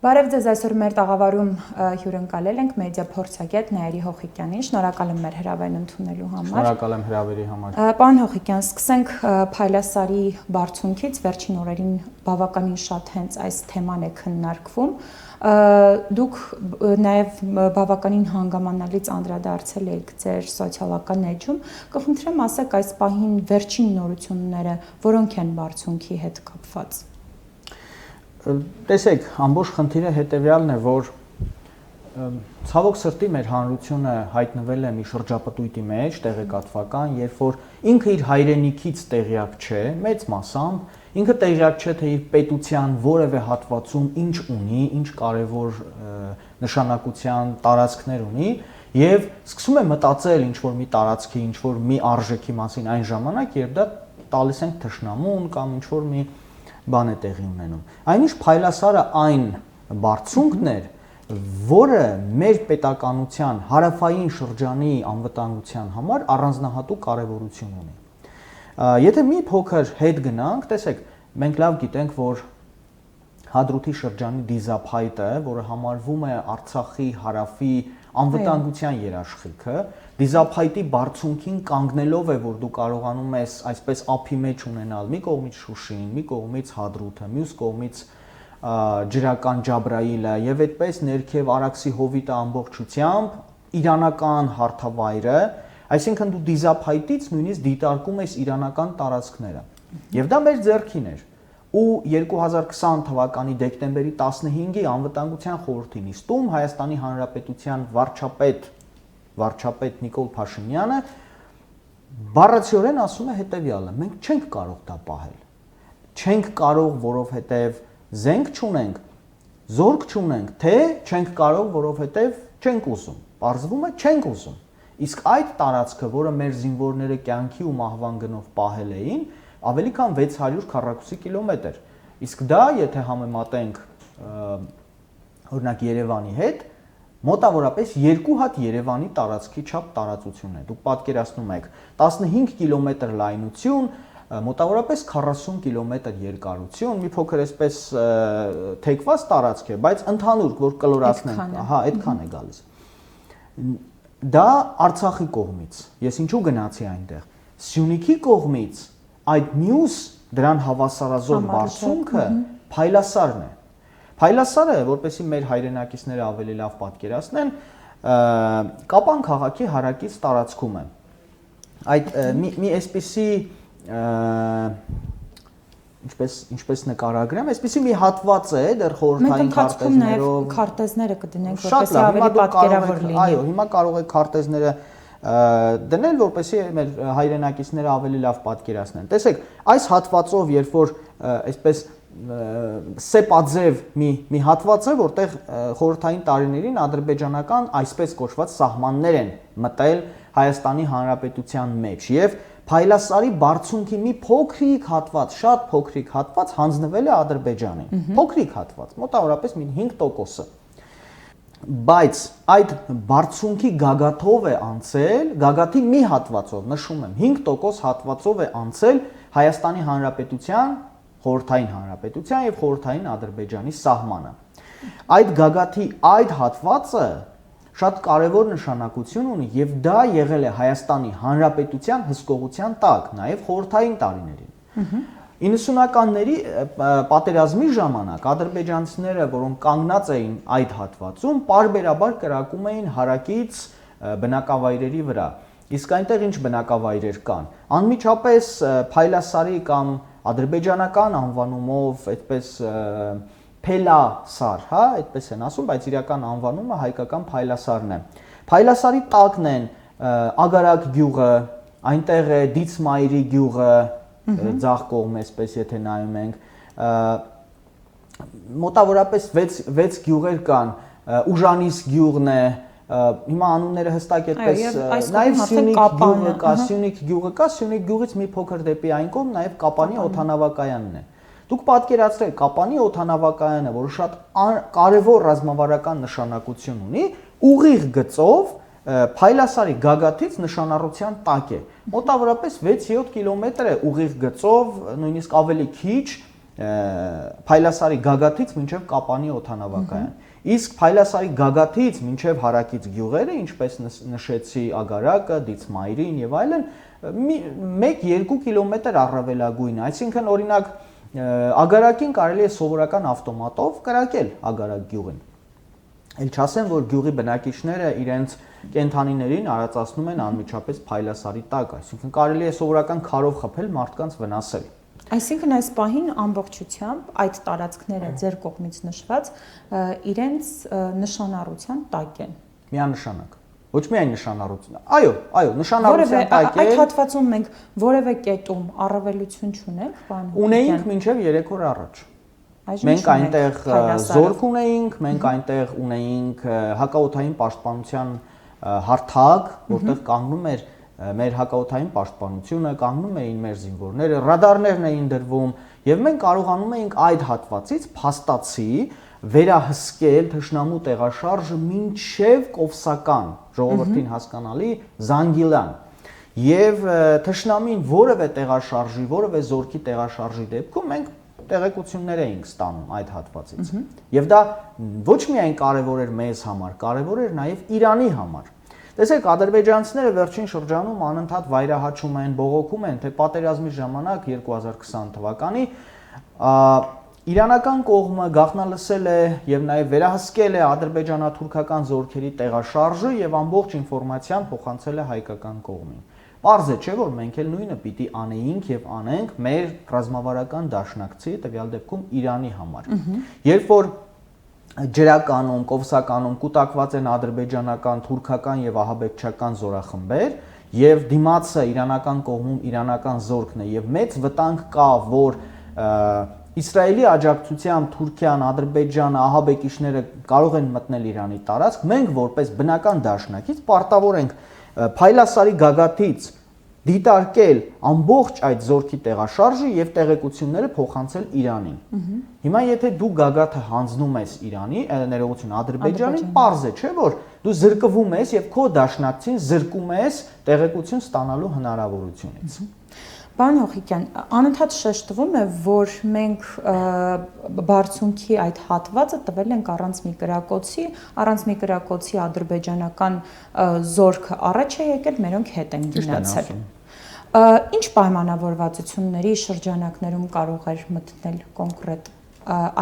Բարև ձեզ, այսօր մեր տաղավարում հյուրընկալել ենք մեդիա փորձագետ Նաիրի Հոխիկյանին, շնորհակալ եմ մեր հրավերն ընդունելու համար։ Շնորհակալ եմ հրավերի համար։ Պարոն Հոխիկյան, սկսենք Փայլասարի բարձունքից, վերջին օրերին բավականին շատ հենց այս թեման է քննարկվում։ Դուք նաև բավականին հանգամանալից անդրադարձել եք ձեր սոցիալական էջում, կխնդրեմ ասեք այս պահին վերջին նորությունները, որոնք են բարձունքի հետ կապված։ Տեսեք, ամբողջ խնդիրը հետևյալն է, որ ցավոք սրտի մեր հանրությունը հայտնվել է մի շրջապտույտի մեջ, տեղեկատվական, երբ որ ինքը իր հայրենիքից տեղյակ չէ, մեծ մասամբ, ինքը տեղյակ չէ, թե իր պետության որևէ հատվածում ինչ ունի, ինչ կարևոր նշանակության տարածքներ ունի, եւ սկսում է մտածել ինչ որ մի տարածքի, ինչ որ մի արժեքի մասին այն ժամանակ, երբ դա տալիս ենք թշնամուն կամ ինչ որ մի բան է տեղի ունենում։ Այնինչ Փայլասարը այն բարձունքն էր, որը մեր պետականության հարավային շրջանի անվտանգության համար առանձնահատուկ կարևորություն ունի։ Եթե մի փոքր հետ գնանք, տեսեք, մենք լավ գիտենք, որ Հադրութի շրջանի դիզափայտը, որը համարվում է Արցախի հարավի անվտանգության երաշխիքը, դիզափայտի բարձունքին կանգնելով է, որ դու կարողանում ես այսպես ափի մեջ ունենալ մի կողմից Շուշին, մի կողմից Հադրութը, մյուս կողմից ջրական Ջաբրայիլը եւ այդպես ներքև Արաքսի հովիտը ամբողջությամբ իրանական հարթավայրը, այսինքն դու դիզափայտից նույնիսկ դիտարկում ես իրանական տարածքները։ Եվ դա մեր ձեռքին էր։ Ու 2020 թվականի դեկտեմբերի 15-ի անվտանգության խորհրդի նիստում Հայաստանի Հանրապետության վարչապետ Նիկոլ Փաշինյանը բառացիորեն ասում է հետևյալը. մենք չենք կարող դա պահել։ Չենք կարող, որովհետև զենք չունենք, զորք չունենք, թե չենք կարող, որովհետև չենք ուզում։ Պարզվում է չենք ուզում։ Իսկ այդ տարածքը, որը մեր զինվորները կյանքի ու մահվան գնով պահել էին, ավելի քան 600 քառակուսի կիլոմետր։ Իսկ դա, եթե համեմատենք օրինակ Երևանի հետ, մոտավորապես 2 հատ Երևանի տարածքի չափ տարածություն է։ Դուք պատկերացնում եք 15 կիլոմետր լայնություն, մոտավորապես 40 կիլոմետր երկարություն, մի փոքր այսպես թեքված տարածք է, բայց ընդհանուր, որ կլորացնենք, ահա, այդքան է գալիս։ Դա Արցախի կողմից։ Ես ինչու գնացի այնտեղ։ Սյունիքի կողմից այդ մյուս դրան հավասարազոր բարձունքը Փայլասարն է։ Փայլասարը, որպեսզի մեր հայրենակիցները ավելի լավ պատկերացնեն, Կապան քաղաքի հարակից տարածքում է։ Այդ մի այսպիսի ինչպես նկարագրեմ, այսպիսի մի հատված է դեռ խորհրդային քարտեզներով։ Քարտեզները կդնենք, որպեսզի ավելի պատկերավոր լինի։ Այո, հիմա կարող եք քարտեզները դնել, որպեսզի մեր հայրենակիցները ավելի լավ պատկերացնեն։ Տեսեք, այս հատվածով, երբ որ այսպես սեպաձև մի հատված է, որտեղ խորհրդային տարիներին ադրբեջանական այսպես կոչված սահմաններ են մտել Հայաստանի Հանրապետության մեջ եւ Փայլասարի բարձունքի մի փոքրիկ հատված, շատ փոքրիկ հատված հանձնվել է Ադրբեջանին։ Փոքրիկ հատված, մոտավորապես 5%-ը։ Բայց այդ բարձունքի գագաթով է անցել, գագաթի մի հատվածով, նշում եմ, 5% հատվածով է անցել Հայաստանի Հանրապետության, Խորհրդային Հանրապետության եւ Խորհրդային Ադրբեջանի սահմանը։ Այդ գագաթի այդ հատվածը շատ կարևոր նշանակություն ունի եւ դա եղել է Հայաստանի Հանրապետության հսկողության տակ, նաեւ խորհրդային տարիներին։ 90-ականների պատերազմի ժամանակ ադրբեջանցիները, որոնք կանգնած էին այդ հատվածում, պարբերաբար կրակում էին հարակից բնակավայրերի վրա։ Իսկ այնտեղ ինչ բնակավայրեր կան։ Անմիջապես Փայլասարի կամ ադրբեջանական անվանումով այդպես Փելասար, հա, այդպես են ասում, բայց իրական անվանումը հայկական Փայլասարն է։ Փայլասարի տակն են Ագարակ գյուղը, այնտեղ է Դիցմայրի գյուղը, ձախ կողմ այսպես եթե նայում ենք, մոտավորապես 6 գյուղեր կան, Ուժանիս գյուղն է, հիմա անունները հստակ այդպես, նաև Սյունիք գյուղը կա, Սյունիք գյուղը կա, Սյունիք գյուղից մի փոքր դեպի այն կողմ նաև Կապանի օդանավակայանն է։ Դուք պատկերացրեք Կապանի օդանավակայանը, որը շատ կարևոր ռազմավարական նշանակություն ունի, ուղիղ գծով Փայլասարի գագաթից նշանառության տակ է։ Մոտավորապես 6-7 կիլոմետր է ուղիղ գծով, նույնիսկ ավելի քիչ Փայլասարի գագաթից մինչև Կապանի օդանավակայան։ Իսկ Փայլասարի գագաթից մինչև հարակից գյուղերը, ինչպես նշեցի, Ագարակը, Դիցմայրին եւ այլն, 1-2 կիլոմետր առավելագույն, այսինքն օրինակ Ագարակին կարելի է սովորական ավտոմատով կրակել Ագարակ գյուղին։ Էլ չասեմ, որ գյուղի բնակիչները իրենց կենթանիներին արածացնում են անմիջապես Փայլասարի տակ, այսինքն կարելի է սովորական քարով խփել, մարդկանց վնասել։ Այսինքն այս պահին ամբողջությամբ այդ տարածքները ձեր կողմից նշված իրենց նշանառության տակ են։ Միանշանակ։ Ոչ միայն նշանառություն։ Այո, նշանառության տակ է։ Այդ հատվածում մենք որևէ կետում առավելություն չունենք, պարոն։ Ունեինք մինչև 3 օր առաջ։ Մենք այնտեղ զորք ունեինք, մենք այնտեղ ունեինք հակաօդային պաշտպանության հարթակ, որտեղ կանգնում էր մեր հակաօդային պաշտպանությունը, կանգնում էին մեր զինվորները, ռադարներն էին դրվում, եւ մենք կարողանում էինք այդ հատվածից փաստացի վերահսկել թշնամու տեղաշարժը մինչև Կովսական, ժողովրդին հասկանալի Զանգիլան։ Եվ թշնամին որևէ տեղաշարժի, որևէ զորքի տեղաշարժի դեպքում մենք տեղեկություններ էինք ստանում այդ հատվածից։ Եվ դա ոչ միայն կարևոր էր մեզ համար, կարևոր էր նաև Իրանի համար։ Տեսեք, ադրբեջանցիները վերջին շրջանում անընդհատ վայրահաչում են, բողոքում են, թե պատերազմի ժամանակ 2020 թվականի իրանական կողմը գաղտնալսել է եւ նաեւ վերահսկել է ադրբեջանա-թուրքական զորքերի տեղաշարժը եւ ամբողջ ինֆորմացիան փոխանցել է հայկական կողմին։ Պարզ է, չէ՞ որ մենք էլ նույնը պիտի անեինք եւ անենք մեր ռազմավարական դաշնակցի, տվյալ դեպքում Իրանի համար։ Երբ որ ջրականում, Կովսականում կուտակված են ադրբեջանական, թուրքական եւ ահաբեկչական զորախմբեր եւ դիմացը իրանական կողմում իրանական զորքն է եւ մեծ վտանգ կա, որ Իսրայելի աջակցությամբ Թուրքիան, Ադրբեջանը, ահաբեկիչները կարող են մտնել Իրանի տարածք, մենք որպես բնական դաշնակից պարտավոր ենք Փայլասարի գագաթից դիտարկել ամբողջ այդ զորքի տեղաշարժը եւ տեղեկությունները փոխանցել Իրանին։ Հիմա եթե դու գագաթը հանձնում ես Իրանի, ներողություն Ադրբեջանին, պարզ է, չէ՞ որ դու զրկվում ես եւ քո դաշնակցին զրկում ես տեղեկություն ստանալու հնարավորությունից։ Պարոն Հոխիկյան, անընդհատ շեշտվում է, որ մենք բարձունքի այդ հատվածը տվել ենք առանց մի կրակոցի ադրբեջանական զորքը առաջ է եկել, մերոնք հետ են գնացել։ Ինչ պայմանավորվածությունների շրջանակներում կարող էր մտնել կոնկրետ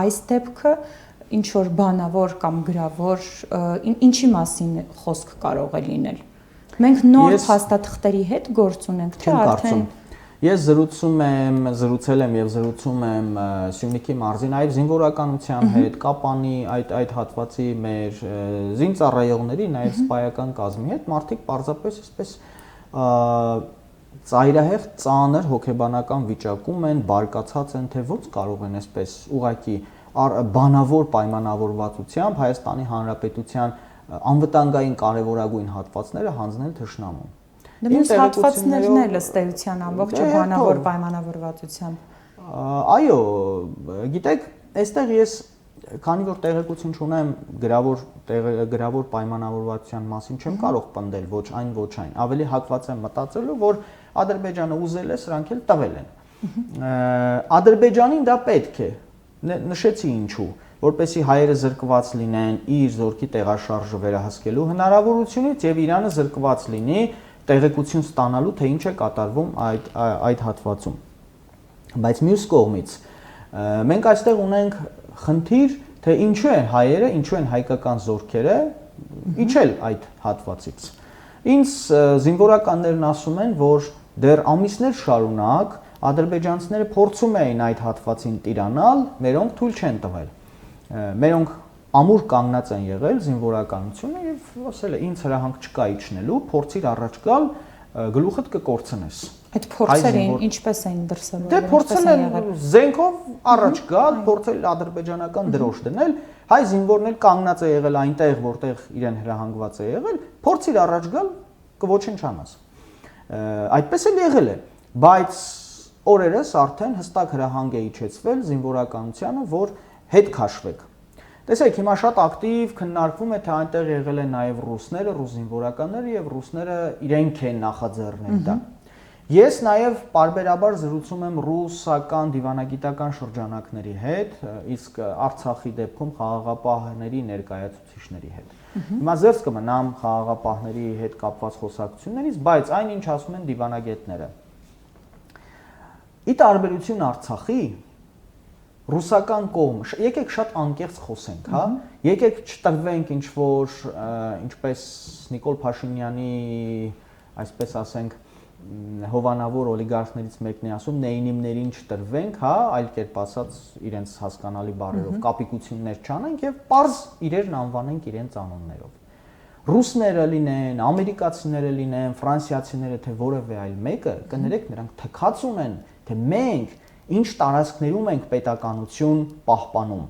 այս դեպքը, ինչ որ բանավոր կամ գրավոր, ինչի մասին խոսք կարող է լինել։ Մենք նոր փաստաթղթերի հետ գործ ունենք, թե արդեն Ես զրուցել եմ եւ զրուցում եմ Սյունիքի մարզի նաեւ զինվորականության հետ, Կապանի այդ հատվածի մեր զինծառայողների, նաեւ սպայական կազմի հետ, մարդիկ պարզապես այսպես ծայրահեղ ծանր հոգեբանական վիճակում են, բարկացած են, թե ոնց կարող են այսպես ուղակի բանավոր պայմանավորվածությամբ Հայաստանի Հանրապետության անվտանգային կարևորագույն հատվածները հանձնել թշնամուն։ Նույնիսկ հատվածներն էլ ըստ էության ամբողջը բանավոր պայմանավորվածությամբ։ Այո, գիտեք, այստեղ ես քանի որ տեղեկություն չունեմ գրավոր պայմանավորվածության մասին չեմ կարող պնդել ոչ այն ոչ այն։ Ավելի հակված եմ մտածելու, որ Ադրբեջանը ուզել է, սրանք էլ տվել են։ Ադրբեջանին դա պետք է։ Նշեցի ինչու, որպեսզի հայերը զրկված լինեն իր զորքի տեղաշարժը վերահսկելու հնարավորությունից եւ Իրանը զրկված լինի տեղեկություն ստանալու, թե ինչ է կատարվում այդ հատվածում։ Բայց մյուս կողմից մենք այստեղ ունենք խնդիր, թե ինչու են հայերը, ինչու են հայկական զորքերը իջել այդ հատվածից։ Ինձ զինվորականներն ասում են, որ դեռ ամիսներ շարունակ ադրբեջանցիները փորձում էին այդ հատվածին տիրանալ, մերոնք թույլ չեն տվել։ Մերոնք ամուր կանգնած են եղել զինվորականությունը եւ ասել է ինձ հրահանգ չկա իջնելու, փորձիր առաջ գալ, գլուխդ կկորցնես։ Այդ փորձերին ինչպես էին դրսևորվել։ Դե փորձել են զենքով առաջ գալ, փորձել ադրբեջանական դրոշ դնել, հայ զինվորն էլ կանգնած է եղել այնտեղ, որտեղ իրեն հրահանգված է եղել, փորձիր առաջ գալ, կոչնչանաս։ Այդպես էլ եղել է, բայց օրերս արդեն հստակ հրահանգ է իջեցվել զինվորականությանը, որ հետ քաշվեք։ Տեսեք, հիմա շատ ակտիվ քննարկվում է, թե այնտեղ եղել են նաև ռուսները, ռուս զինվորականները եւ ռուսները իրենք են նախաձեռնել դա։ Ես նաև պարբերաբար զրուցում եմ ռուսական դիվանագիտական շրջանակների հետ, իսկ Արցախի դեպքում խաղաղապահների ներկայացուցիչների հետ։ Հիմա զերծ կմնամ խաղաղապահների հետ կապված խոսակցություններից, բայց այնինչ ասում են դիվանագետները։ Ի տարբերություն Արցախի, ռուսական կողմը, եկեք շատ անկեղծ խոսենք, հա, եկեք չտրվենք ինչ-որ, ինչպես Նիկոլ Փաշինյանի, այսպես ասենք, հովանավոր օլիգարխներից մեկն է ասում, նեյնիմներին չտրվենք, հա, այլ կերպ ասած իրենց հասկանալի բառերով, կապիկություններ չանենք եւ պարզ իրերն անվանենք իրենց անուններով։ Ռուսները լինեն, ամերիկացիները լինեն, ֆրանսիացիները, թե որևէ այլ մեկը, կներեք նրանք թքած ունեն, թե մենք ինչ տարածքներում ենք պետականություն պահպանում։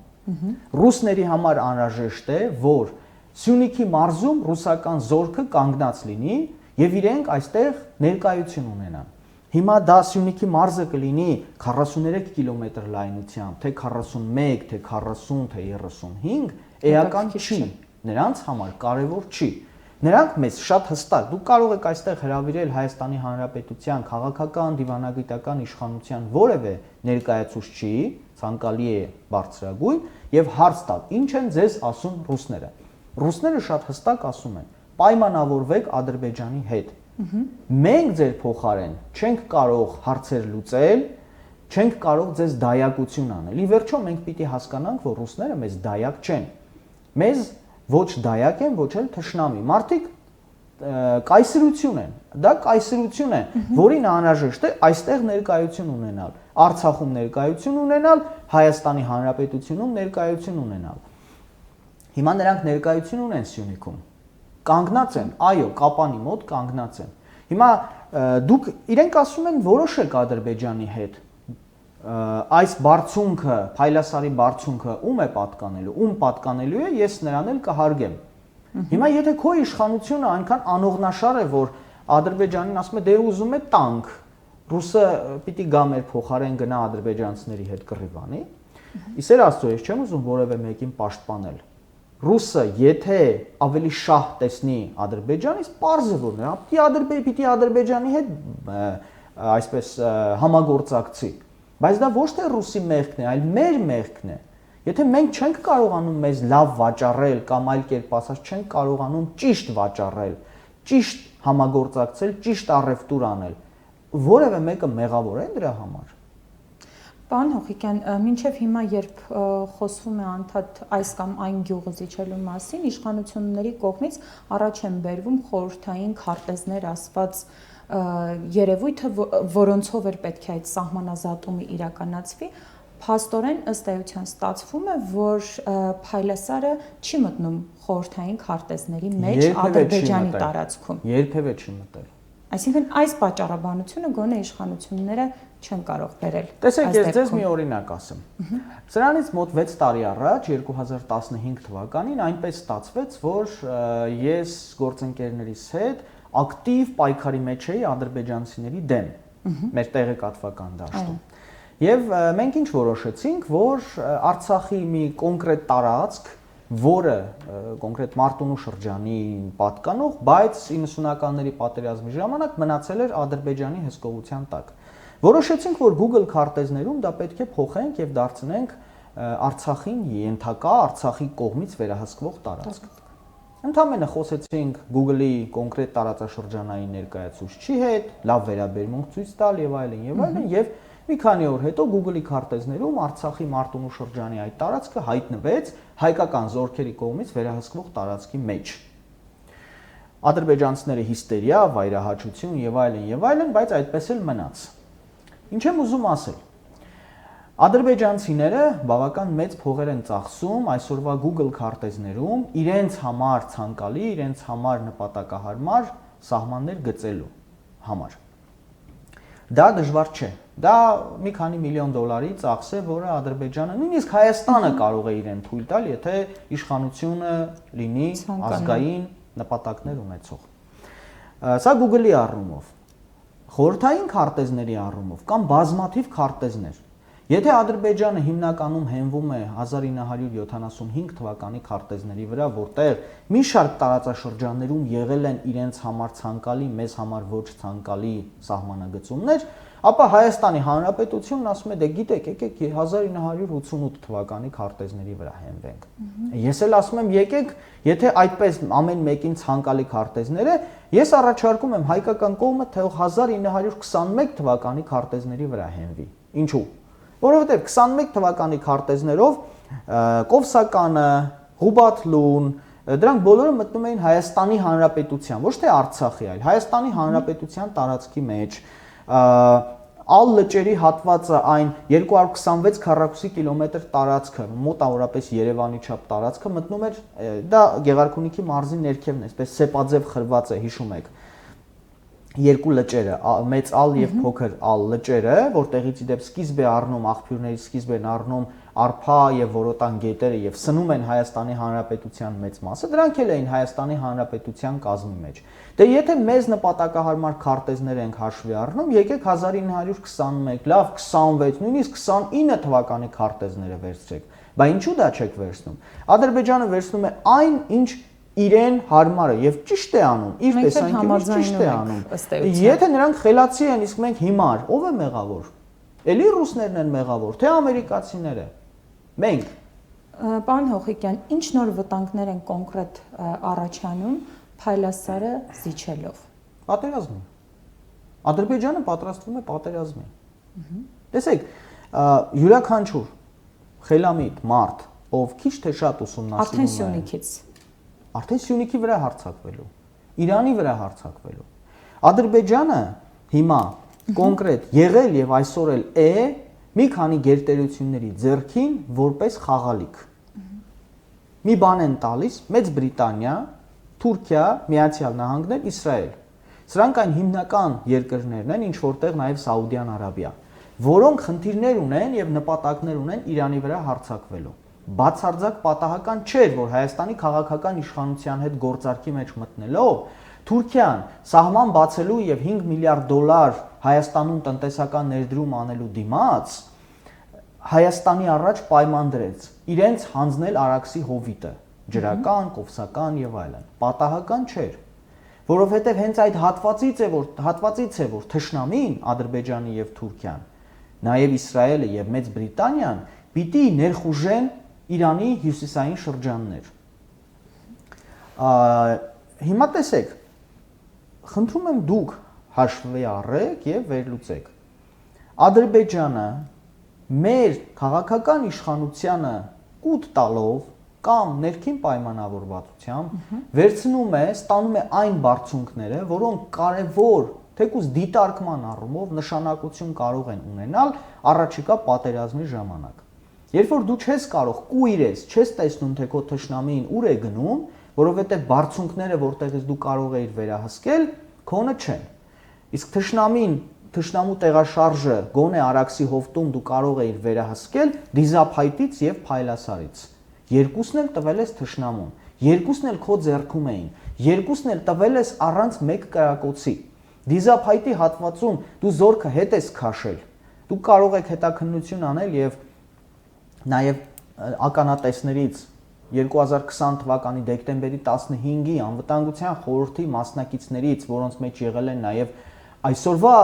Ռուսների համար անհրաժեշտ է, որ Սյունիքի մարզում ռուսական զորքը կանգնած լինի եւ իրենք այստեղ ներկայություն ունենան։ Հիմա դա Սյունիքի մարզը կլինի 43 կիլոմետր լայնությամբ, թե 41, թե 40, թե 35, էական չի։ Նրանց համար կարևոր չի։ Նրանք մեզ շատ հստակ, դուք կարող եք այստեղ հրավիրել Հայաստանի Հանրապետության քաղաքական, դիվանագիտական իշխանության որևէ ներկայացուցչի, ցանկալի է բարձրագույն, եւ հարց տալ, ինչ են ձեզ ասում ռուսները։ Ռուսները շատ հստակ ասում են. պայմանավորվեք Ադրբեջանի հետ։ Մենք ձեր փոխարեն չենք կարող հարցեր լուծել, չենք կարող ձեզ դայակություն անել։ Ի վերջո մենք պիտի հասկանանք, որ ռուսները մեզ դայակ չեն։ Մեզ ոչ դայակ են, ոչ էլ թշնամի։ Մարդիկ կայսրություն են։ Դա կայսրություն է, որին անհրաժեշտ է այստեղ ներկայություն ունենալ, Արցախում ներկայություն ունենալ, Հայաստանի Հանրապետությունում ներկայություն ունենալ։ Հիմա նրանք ներկայություն ունեն Սյունիքում։ Կանգնած են, այո, Կապանի մոտ կանգնած են։ Հիմա դուք իրենք ասում են որոշեք Ադրբեջանի հետ։ Այս բարձունքը, Փայլասարի բարձունքը ում է պատկանելու, ում պատկանելու է, ես նրան էլ կհարգեմ։ Հիմա եթե քո իշխանությունը այնքան անողնաշար է, որ Ադրբեջանին ասում է դե ուզում է տանկ, ռուսը պիտի գա մեր փոխարեն գնա ադրբեջանցիների հետ կռիվանի, իսեր Աստծո ես չեմ ուզում որևէ մեկին պաշտպանել։ Ռուսը եթե ավելի շահ տեսնի Ադրբեջանից, պարզ է որ նա պիտի Ադրբեջանի հետ այսպես համագործակցի, բայց դա ոչ թե ռուսի մեղքն է, այլ մեր մեղքն է։ Եթե մենք չենք կարողանում մեզ լավ վաճառել կամ այլ կերպ ասած չենք կարողանում ճիշտ վաճառել, ճիշտ համագործակցել, ճիշտ առևտուր անել, որևէ մեկը մեղավոր է դրա համար։ Պարոն Հոխիկյան, մինչև հիմա երբ խոսվում է անդադ այս կամ այն գյուղը զիջելու մասին, իշխանությունների կողմից առաջ են բերվում խորհրդային քարտեզներ ասված երևույթը, որոնցով էր պետք է այդ սահմանազատումը իրականացվի, փաստորեն ըստ էության ստացվում է, որ Փայլասարը չի մտնում խորհրդային քարտեզների մեջ Ադրբեջանի տարածքում։ Երբևէ չի մտել։ Այսինքն այս պատճառաբանությունը գոնե իշխանությունները չեն կարող բերել։ Տեսեք, ես ձեզ մի օրինակ ասեմ։ Սրանից մոտ 6 տարի առաջ 2015 թվականին այնպես ստացվեց, որ ես գործընկերներիս հետ ակտիվ պայքարի մեջ էի ադրբեջանցիների դեմ մեր տեղեկատվական դաշտում։ Եվ մենք ինչ որոշեցինք, որ Արցախի մի կոնկրետ տարածք, որը կոնկրետ Մարտունու շրջանի պատկանող, բայց 90-ականների պատերազմի ժամանակ մնացել էր Ադրբեջանի հսկողության տակ։ Որոշեցինք, որ Google քարտեզներում դա պետք է փոխենք եւ դարձնենք Արցախին ենթակա Արցախի կողմից վերահսկվող տարածք։ Ընդհանրապես խոսեցինք Google-ի կոնկրետ տարածաշրջանային ներկայացուցչի հետ, լավ վերաբերմունք ցույց տալ եւ այլն եւ մի քանի օր հետո Google-ի քարտեզներում Արցախի Մարտունու շրջանի այդ տարածքը հայտնվեց հայկական զորքերի կողմից վերահսկվող տարածքի մեջ։ Ադրբեջանցիները հիստերիա, վայրահաճություն եւ այլն, բայց այդպես էլ մնաց։ Ինչ եմ ուզում ասել։ Ադրբեջանցիները բավական մեծ փողեր են ծախսում այսօրվա Google քարտեզներում իրենց համար ցանկալի, իրենց համար նպատակահարմար սահմաններ գծելու համար։ Դա դժվար չէ։ Դա մի քանի միլիոն դոլարի ծախս է, որը Ադրբեջանը, նույնիսկ Հայաստանը կարող է իրեն թույլ տալ, եթե իշխանությունը լինի ազգային նպատակներ ունեցող։ Սա Google-ի առումով, խորհրդային քարտեզների առումով կամ բազմաթիվ քարտեզներ։ Եթե Ադրբեջանը հիմնականում հենվում է 1975 թվականի քարտեզների վրա, որտեղ մի շարք տարածաշրջաններում եղել են իրենց համար ցանկալի, մեզ համար ոչ ցանկալի սահմանագծումներ, ապա Հայաստանի Հանրապետությունն ասում է, դե գիտեք, եկեք 1988 թվականի քարտեզների վրա հենվենք։ Ես էլ ասում եմ, եկեք, եթե այդպես ամեն մեկին ցանկալի քարտեզներ է, ես առաջարկում եմ հայկական կողմը թող 1921 թվականի քարտեզների վրա հենվի։ Ինչու՞։ Որովհետև 21 թվականի քարտեզներով Կովսականը, Ղուբաթլուն, դրանք բոլորը մտնում էին Հայաստանի Հանրապետության, ոչ թե Արցախի, այլ Հայաստանի Հանրապետության տարածքի մեջ։ Ալ լճերի հատվածը այն 226 քառակուսի կիլոմետր տարածքը, մոտավորապես Երևանի չափ տարածքը մտնում էր, դա Գեղարքունիքի մարզի ներքևն է, այսպես սեպաձև խրված է, հիշում եք։ Երկու լճերը, մեծ ալ եւ փոքր ալ լճերը, որտեղից իդեպ սկիզբ է առնում աղբյուրներից սկիզբ են առնում Արփա եւ Որոտան գետերը եւ սնում են Հայաստանի Հանրապետության մեծ մասը, դրանք էլ էին Հայաստանի Հանրապետության կազմի մեջ։ Դե եթե մեզ նպատակահարմար քարտեզներ ենք հաշվի առնում, եկեք 1921, լավ 26, նույնիսկ 29 թվականի քարտեզները վերցրեք։ Բայց ինչու դա չեք վերցնում։ Ադրբեջանը վերցնում է այն, ինչ իրեն հարմար է եւ ճիշտ է անում, իր տեսանկյունից ճիշտ է անում։ Եթե նրանք խելացի են, իսկ մենք հիմար, ով է մեղավոր։ Էլի ռուսներն են մեղավոր, թե ամերիկացիները։ Մենք։ Պարոն Հոխիկյան, ինչ նոր վտանգներ են կոնկրետ առաջանում Փայլասարը զիջելով։ Պատերազմի։ Ադրբեջանը պատրաստվում է պատերազմի։ Տեսեք, յուրաքանչյուր խելամիտ մարդ, ով քիչ թե շատ ուսումնասիրում է արդեն Սյունիքից Արդեն Սյունիքի վրա հարձակվելու, Իրանի վրա հարձակվելու։ Ադրբեջանը հիմա կոնկրետ եղել եւ այսօր էլ է մի քանի գերտերությունների ձեռքին որպես խաղալիք։ Մի բան են տալիս Մեծ Բրիտանիա, Թուրքիա, Միացյալ Նահանգներ, Իսրայել։ Սրանք այն հիմնական երկրներն են, ինչ որտեղ նաեւ Սաուդյան Արաբիա, որոնք խնդիրներ ունեն եւ նպատակներ ունեն Իրանի վրա հարձակվելու։ Բացարձակ պատահական չէր, որ Հայաստանի քաղաքական իշխանության հետ գործարքի մեջ մտնելով Թուրքիան սահման բացելու եւ 5 միլիարդ դոլար Հայաստանում տնտեսական ներդրում անելու դիմաց Հայաստանի առաջ պայման դրեց իրենց հանձնել Արաքսի հովիտը, ջրական, կովսական եւ այլն։ Պատահական չէր, որովհետեւ հենց այդ հատվածից է, որ թշնամին Ադրբեջանի եւ Թուրքիան, նաեւ Իսրայելը եւ Մեծ Բրիտանիան պիտի ներխուժեն Իրանի հյուսիսային շրջաններ։ Հիմա տեսեք, խնդրում եմ դուք հաշվի առեք եւ վերլուծեք։ Ադրբեջանը մեր քաղաքական իշխանությանը կուտ տալով կամ ներքին պայմանավորվածությամբ վերցնում է, ստանում է այն բարձունքները, որոնք կարևոր թեկուզ դիտարկման առումով նշանակություն կարող են ունենալ առաջիկա պատերազմի ժամանակ։ Երբ որ դու չես կարող կույրես, չես տեսնում թե քո թշնամին ուր է գնում, որովհետև բարձունքները, որտեղից դու կարող ես վերահսկել, քոնը չեն։ Իսկ թշնամու տեղաշարժը գոնե Արաքսի հովտում դու կարող ես վերահսկել Դիզափայտից եւ Փայլասարից։ Երկուսն էլ տվել ես թշնամուն, երկուսն էլ քո ձեռքում էին, երկուսն էլ տվել ես առանց մեկ կրակոցի։ Դիզափայտի հատվածում դու զորքը հետ ես քաշել։ Դու կարող ես հետաքննություն անել եւ նաև ականատեսներից 2020 թվականի դեկտեմբերի 15-ի անվտանգության խորհրդի մասնակիցներից, որոնց մեջ եղել են նաև այսօրվա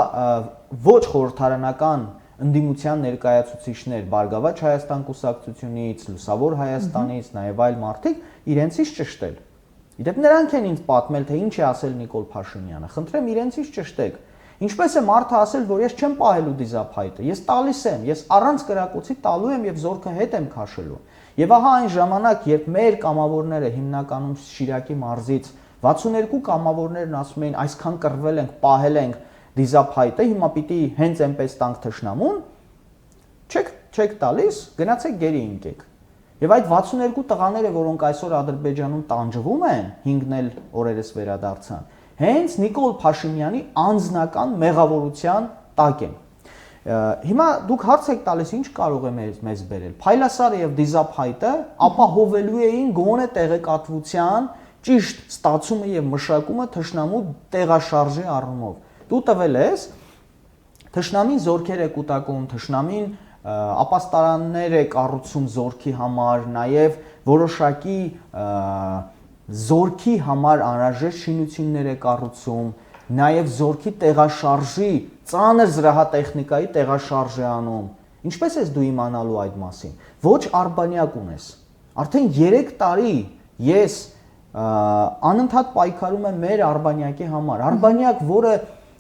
ոչ խորհրդարանական ընդդիմության ներկայացուցիչներ, Բարգավաճ Հայաստան կուսակցությունից, Լուսավոր Հայաստանից, նաև այլ մարդիկ, իրենցից ճշտել։ Իդեպ նրանք են ինձ պատմել, թե ինչ է ասել Նիկոլ Փաշինյանը։ Խնդրեմ իրենցից ճշտեք։ Ինչպես է մարդը ասել, որ ես չեմ պահելու Դիզափայտը, ես տալիս եմ, ես առանց կրակոցի տալու եմ եւ զորքը հետ եմ քաշելու։ Եվ ահա այն ժամանակ, երբ մեր կամավորները հիմնականում Շիրակի մարզից 62 կամավորներն ասում էին, այսքան կռվել ենք, պահել ենք Դիզափայտը, հիմա պիտի հենց այնպես տանք թշնամուն, չեք տալիս, գնացեք գերի ընկեք։ Եվ այդ 62 տղաները, որոնք այսօր Ադրբեջանում տանջվում են, 5-ն էլ օրերս վերադարձան, հենց Նիկոլ Փաշինյանի անձնական մեղավորության տակ են։ Հիմա դուք հարց եք տալիս, ինչ կարող է մեզ բերել։ Փայլասարը եւ Դիզափայտը ապահովելու էին գոնե տեղեկատվության ճիշտ ստացումը եւ մշակումը թշնամու տեղաշարժի առումով։ Դու տվել ես թշնամին զորքեր է կուտակում, թշնամին ապաստարաններ է կառուցում զորքի համար, նաև որոշակի զորքի համար անհրաժեշտ շինություններ է կառուցում, նաև զորքի տեղաշարժի ծանր զրահատեխնիկայի տեղաշարժ է անում։ Ինչպես ես դու իմանալու այդ մասին։ Ոչ արբանյակ ունես։ Արդեն 3 տարի ես անընդհատ պայքարում եմ մեր արբանյակի համար։ Արբանյակ, որը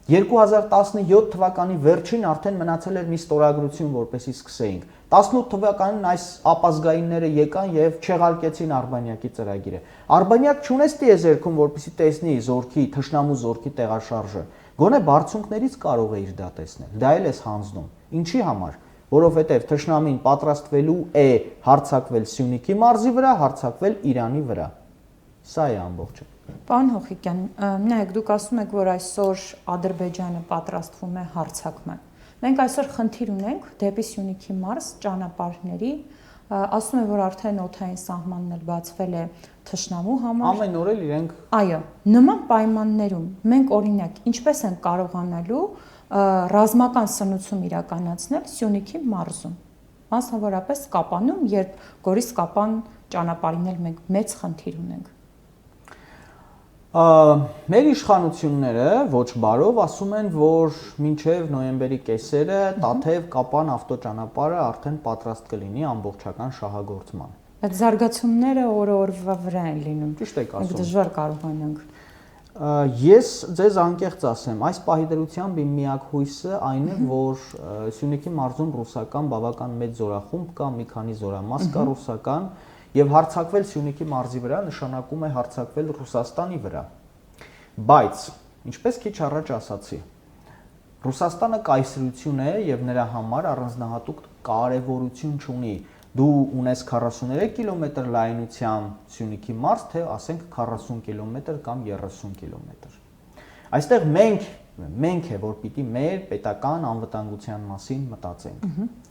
2017 թվականի վերջին արդեն մնացել էր մի ստորագրություն, որպեսզի սկսեինք։ 18 թվականին այս ապազգայինները եկան եւ չեղարկեցին Արբանյակի ծրագիրը։ Արբանյակ չունես տիեզերքում, որպեսզի տեսնի զորքի, թշնամու զորքի տեղաշարժը։ Գոնե բարձունքներից կարող է իր դա տեսնել։ Դա էլ էս հանձնում։ Ինչի համար։ Որովհետեւ թշնամին պատրաստվելու է հարձակվել Սյունիքի մարզի վրա, հարձակվել Իրանի վրա։ Սա է ամբողջը։ Պարոն Հոխիկյան, նայեք, դուք ասում եք, որ այսօր Ադրբեջանը պատրաստվում է հարձակման։ Մենք այսօր խնդիր ունենք դեպի Սյունիքի մարզ ճանապարհների, ասում են, որ արդեն օդային սահմանն էլ բացվել է թշնամու համար։ Ամեն օր էլ իրենք Այո, նման պայմաններում մենք օրինակ ինչպես են կարողանալու ռազմական սնուցում իրականացնել Սյունիքի մարզում։ Մասնավորապես Կապանում, երբ Գորիս-Կապան ճանապարհին էլ մենք մեծ խնդիր ունենք։ Մեր իշխանությունները ոչ բարով ասում են, որ մինչև նոյեմբերի կեսերը Տաթև-Կապան ավտոճանապարհը արդեն պատրաստ կլինի ամբողջական շահագործման։ Այդ զարգացումները օրը-օրվա վրա են լինում։ Ճիշտ եք ասում։ Մենք դժվար կարողանանք։ Ես ձեզ անկեղծ ասեմ, այս պահի դրությամբ իմ միակ հույսը այն է, որ Սյունիքի մարզում ռուսական բավական մեծ զորախումբ կա, մի քանի զորամաս կա ռուսական, եւ հարձակվել Սյունիքի մարզի վրա նշանակում է հարձակվել Ռուսաստանի վրա։ Բայց, ինչպես քիչ առաջ ասացի, Ռուսաստանը կայսրություն է եւ նրա համար առանձնահատուկ կարեւորություն չունի։ Դու ունես 43 կիլոմետր լայնությամբ Սյունիքի մարզ, թե ասենք 40 կիլոմետր կամ 30 կիլոմետր։ Այստեղ մենք է, որ պիտի մեր պետական անվտանգության մասին մտածենք։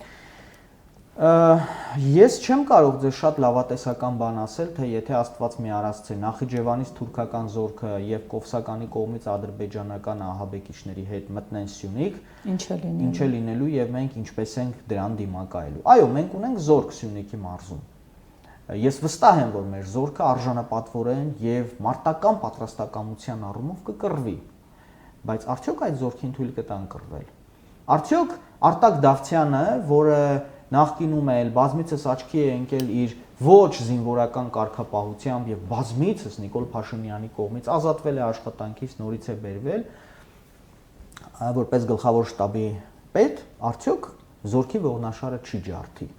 Ես չեմ կարող ձեզ շատ լավատեսական բան ասել, թե եթե Աստված մի արածցե Նախիջևանից թուրքական զորքը եւ Կովսականի կողմից ադրբեջանական ահաբեկիչների հետ մտնեն Սյունիք, ինչ է լինելու եւ մենք ինչպես ենք դրան դիմակայելու։ Այո, մենք ունենք զորք Սյունիքի մարզում։ Ես վստահ եմ, որ մեր զորքը արժանապատվորեն եւ մարտական պատրաստակամության առումով կկռվի։ Բայց արդյոք այդ զորքին թույլ կտան կռվել։ Արդյոք Արտակ Դավթյանը, որը նախկինում էլ բազմիցս աչքի է ընկել իր ոչ զինվորական կարգապահությամբ եւ բազմիցս Նիկոլ Փաշինյանի կողմից ազատվել է աշխատանքից, նորից է բերվել որպես գլխավոր շտաբի պետ, արդյոք զորքի ողնաշարը չի ջարդի։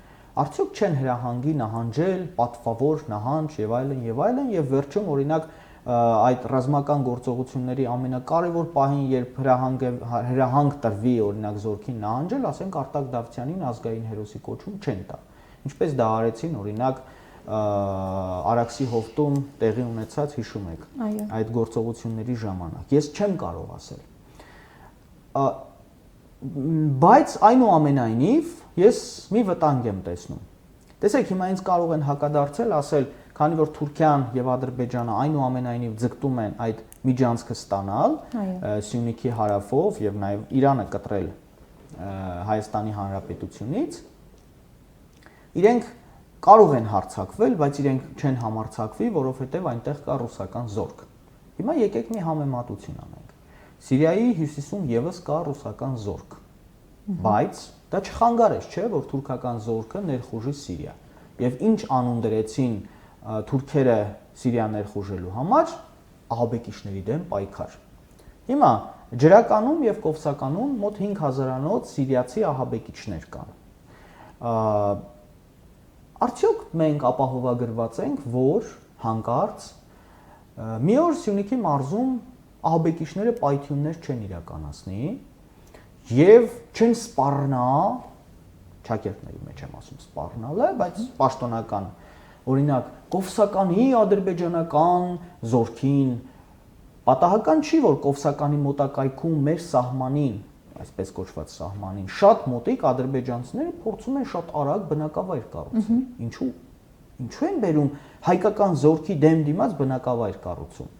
Արդյոք չեն հրահանգի նահանջել, պատվավոր նահանջ եւ այլն եւ վերջում օրինակ այդ ռազմական գործողությունների ամենակարևոր պահին, երբ հրահանգ տրվի օրինակ զորքին նահանջել, ասենք Արտակ Դավթյանին ազգային հերոսի կոչում չեն տա։ Ինչպես դա արեցին օրինակ Արաքսի հովտում տեղի ունեցած, հիշում եք, այդ գործողությունների ժամանակ։ Ես չեմ կարող ասել։ Բայց այնուամենայնիվ ես մի վտանգ եմ տեսնում։ Տեսեք, հիմա ինձ կարող են հակադարձել, ասել, քանի որ Թուրքիան եւ Ադրբեջանը այնուամենայնիվ ձգտում են այդ միջանցքը ստանալ Սյունիքի հարավով եւ նաեւ Իրանը կտրել Հայաստանի Հանրապետությունից, իրենք կարող են հարձակվել, բայց իրենք չեն համարձակվի, որովհետեւ այնտեղ կա ռուսական զորք։ Հիմա եկեք մի համեմատություն անենք։ Սիրիայի հյուսիսում եւս կա ռուսական զորք։ Բայց դա չխանգարեց, չէ, որ թուրքական զորքը ներխուժի Սիրիա։ Եվ ինչ անուն դրեցին թուրքերը Սիրիա ներխուժելու համար, ահաբեկիչների դեմ պայքար։ Հիմա ջրականում եւ Կովսականում մոտ 5000-անոց սիրիացի ահաբեկիչներ կան։ Արդյոք մենք ապահովագրված ենք, որ հանկարծ մի օր Սյունիքի մարզում ահաբեկիչները պայթյուններ չեն իրականացնի եւ չեն սպառնա, ճակերտների մեջ եմ ասում սպառնալը, բայց պաշտոնական օրինակ Կովսականի ադրբեջանական զորքին պատահական չի, որ Կովսականի մոտակայքում մեր սահմանին, այսպես կոչված սահմանին, շատ մոտիկ ադրբեջանցիները փորձում են շատ արագ բնակավայր կառուցել։ Ինչու են բերում հայկական զորքի դեմ դիմաց բնակավայր կառուցում։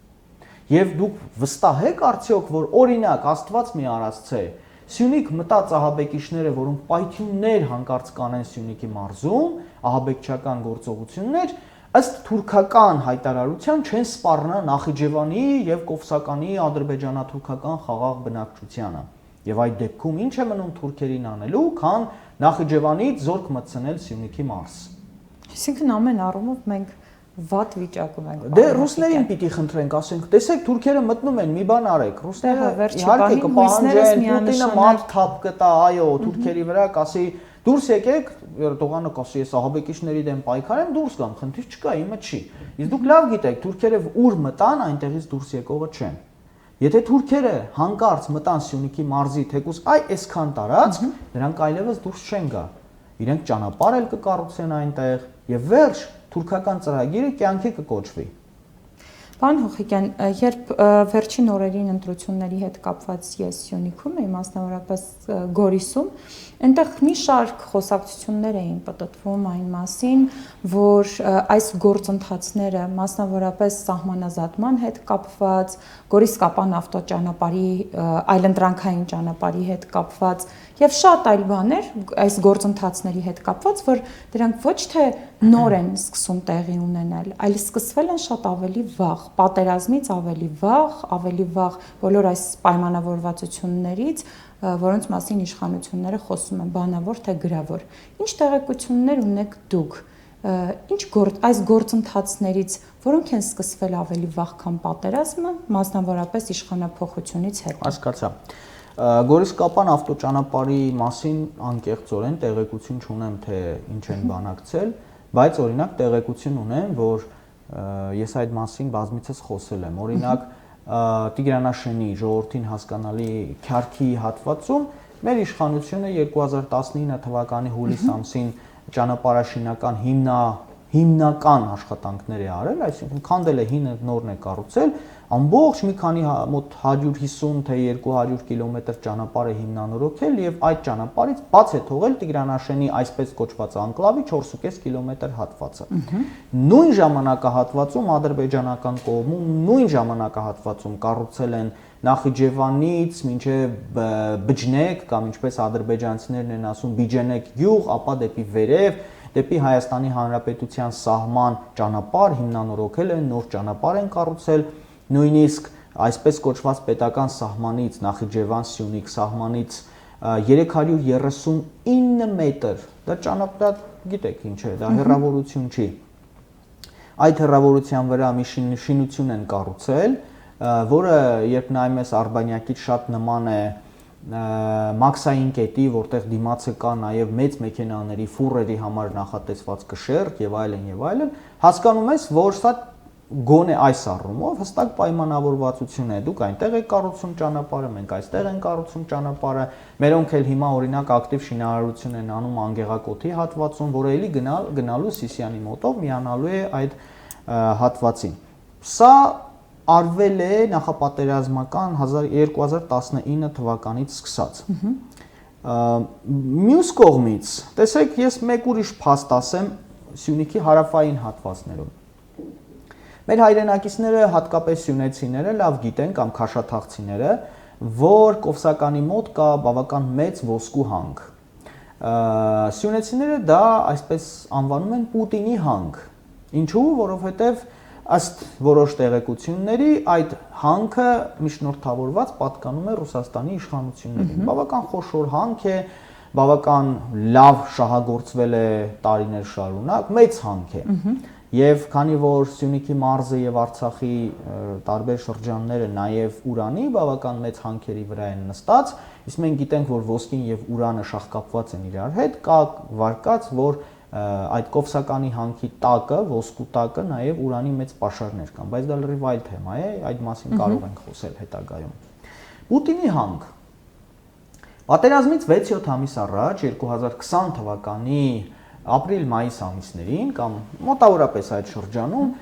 Եվ դուք վստահ եք արդյոք, որ օրինակ Աստված մի արածցե Սյունիք մտած ահաբեկիչները, որոնք պայթյուններ հանկարծ կանեն Սյունիքի մարզում, ահաբեկչական գործողություններ, ըստ թուրքական հայտարարության չեն սպառնա Նախիջևանի եւ Կովսականի ադրբեջանա-թուրքական խաղաղ բնակչությանը։ Եվ այդ դեպքում ինչ է մնում թուրքերին անելու, քան Նախիջևանից զորք մտցնել Սյունիքի մարզ։ Այսինքն ամեն առումով մենք վատ վիճակում ենք։ Դե ռուսներին պիտի խնդրենք, ասենք, տեսեք, թուրքերը մտնում են, մի բան արեք։ Ռուսները իհարկե կպահանջեն, Պուտինը մատ թափ կտա, այո, թուրքերի վրա, կասի դուրս եկեք, Էրդողանը կասի, ես ահաբեկիչների դեմ պայքարեմ, դուրս գամ, խնդիր չկա, իմը չի։ Իսկ դուք լավ գիտեք, թուրքերը ուր մտան, այնտեղից դուրս եկողը չեն։ Եթե թուրքերը հանկարծ մտան Սյունիքի մարզի, թեկուզ այսքան տարածք, նրանք այլևս դուրս չեն գա։ Իրենք ճանապարհ էլ կկառուցեն այնտեղ եւ վերջ թուրքական ծրագիրը կյանքի կկոչվի։ Պարոն Հոխիկյան, երբ վերջին օրերին ընտրությունների հետ կապված ես Սյունիքում էի, մասնավորապես Գորիսում, այնտեղ մի շարք խոսակցություններ էին պտտվում այն մասին, որ այս գործընթացները մասնավորապես սահմանազատման հետ կապված, Գորիս-Կապան ավտոճանապարհի այլընտրանքային ճանապարհի հետ կապված եւ շատ այլ բաներ այս գործընթացների հետ կապված, որ դրանք ոչ թե նոր են սկսում տեղի ունենալ, այլ սկսվել են շատ ավելի վաղ, պատերազմից ավելի վաղ բոլոր այս պայմանավորվածություններից, որոնց մասին իշխանությունները խոսում են, բանավոր թե գրավոր։ Ինչ տեղեկություններ ունեք դուք, այս գործընթացներից, որոնք են սկսվել ավելի վաղ, քան պատերազմը, մասնավորապես իշխանափոխությունից հետո։ Հասկացա։ Գորիս-Կապան ավտոճանապարհի մասին անկեղծորեն տեղեկություն չունեմ, թե ինչ են բանակցել, բայց օրինակ տեղեկություն ունեմ, որ ես այդ մասին բազմիցս խոսել եմ։ Օրինակ Տիգրանաշենի ժողովրդին հասկանալի քյարքի հատվածում մեր իշխանությունը 2019 թվականի հուլիս ամսին ճանապարհաշինական հիմնական աշխատանքներ է արել, այսինքն քանդել է հինը նորն է կառուցել, ամբողջ մի քանի մոտ 150 թե 200 կիլոմետր ճանապարհ է հիմնանորոգել եւ այդ ճանապարհից բաց է թողել Տիգրանաշենի այսպես կոչված անկլավի 4.5 կիլոմետր հատվածը։ Նույն ժամանակահատվածում ադրբեջանական կողմում նույն ժամանակահատվածում կառուցել են Նախիջևանից մինչև Բջնեկ կամ ինչպես ադրբեջանցիներն են ասում Բիջենեկ գյուղ, ապա դեպի վերև, դեպի Հայաստանի Հանրապետության սահման ճանապարհ հիմնանորոգել են, նոր ճանապարհ են կառուցել, նույնիսկ այսպես կոչված պետական սահմանից Նախիջևան-Սյունիք սահմանից 339 մետր, դա ճանապարհ, գիտեք ինչ է, դա հեռավորություն չի։ Այդ հեռավորության վրա մի շինություն են կառուցել, որը երբ նայում ես Արբանյակից շատ նման է Մաքսային կետի, որտեղ դիմացը կա նաև մեծ մեքենաների ֆուրերի համար նախատեսված կշեռք եւ այլն, հասկանում ես, որ սա գոնե այս առումով հստակ պայմանավորվածություն է։ Դուք այնտեղ եք կառուցում ճանապարհը, մենք այստեղ ենք կառուցում ճանապարհը։ Մերոնք էլ հիմա օրինակ ակտիվ շինարարություն են անում Անգեղակոթի հատվածում, որը էլի գնալու Սիսիանի մոտով միանալու է այդ հատվածին։ Սա արվել է նախապատերազմական 2019 թվականից սկսած։ Մյուս կողմից, տեսեք, ես մեկ ուրիշ փաստ ասեմ Սյունիքի հարավային հատվածներում։ Մեր հայրենակիցները, հատկապես սյունեցիները, լավ գիտեն կամ քաշաթաղցիները, որ Կովսականի մոտ կա բավական մեծ ոսկու հանք։ Սյունեցիները դա այսպես անվանում են Պուտինի հանք։ Ինչու՞, որովհետև ըստ որոշ տեղեկությունների այդ հանքը միջնորդավորված պատկանում է Ռուսաստանի իշխանություններին։ Բավական խոշոր հանք է, բավական լավ շահագործվել է տարիներ շարունակ, մեծ հանք է։ Եվ քանի որ Սյունիքի մարզը եւ Արցախի տարբեր շրջանները նաեւ ուրանի բավական մեծ հանքերի վրա են նստած, իսկ մենք գիտենք, որ ոսկին եւ ուրանը շահկապված են իրար հետ, կա վարկած, որ այդ Կովսականի հանքի տակը, ոսկու տակը նաեւ ուրանի մեծ պաշարներ կան, բայց դա լրիվ այլ թեմա է, այդ մասին կարող ենք խոսել հետագայում։ Պուտինի հանք պատերազմից 6-7 ամիս առաջ 2020 թվականի ապրիլ-մայիս ամիսներին կամ մոտավորապես այդ շրջանում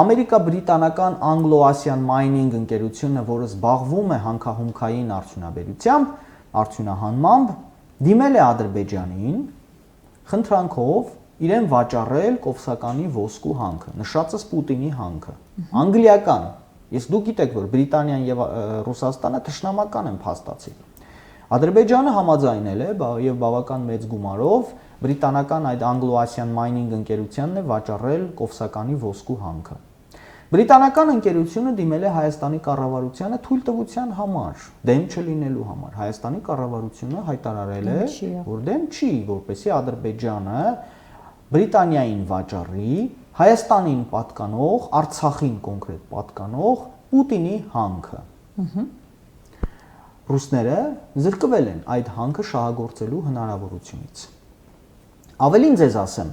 ամերիկա-բրիտանական Anglo-Asian Mining ընկերությունը, որը զբաղվում է հանքահումքային արդյունաբերությամբ, արդյունահանմամբ, դիմել է Ադրբեջանին խնդրանքով իրեն վաճառել Կովսականի ոսկու հանքը, նշածս Պուտինի հանքը, անգլիական։ Իսկ դուք գիտեք, որ Բրիտանիան եւ Ռուսաստանը թշնամական են փաստացի։ Ադրբեջանը համաձայնել է եւ բավական մեծ գումարով բրիտանական այդ Anglo-Asian Mining ընկերությանն է վաճառել Կովսականի ոսկու հանքը։ Բրիտանական ընկերությունը դիմել է Հայաստանի կառավարությանը թույլտվության համար, դեմ չլինելու համար։ Հայաստանի կառավարությունը հայտարարել է, որ դեմ չի, որպեսզի Ադրբեջանը Բրիտանիային վաճառի Հայաստանին պատկանող, Արցախին կոնկրետ պատկանող Պուտինի հանքը։ Ռուսները զրկվել են այդ հանքը շահագործելու հնարավորությունից։ Ավելին ձեզ ասեմ,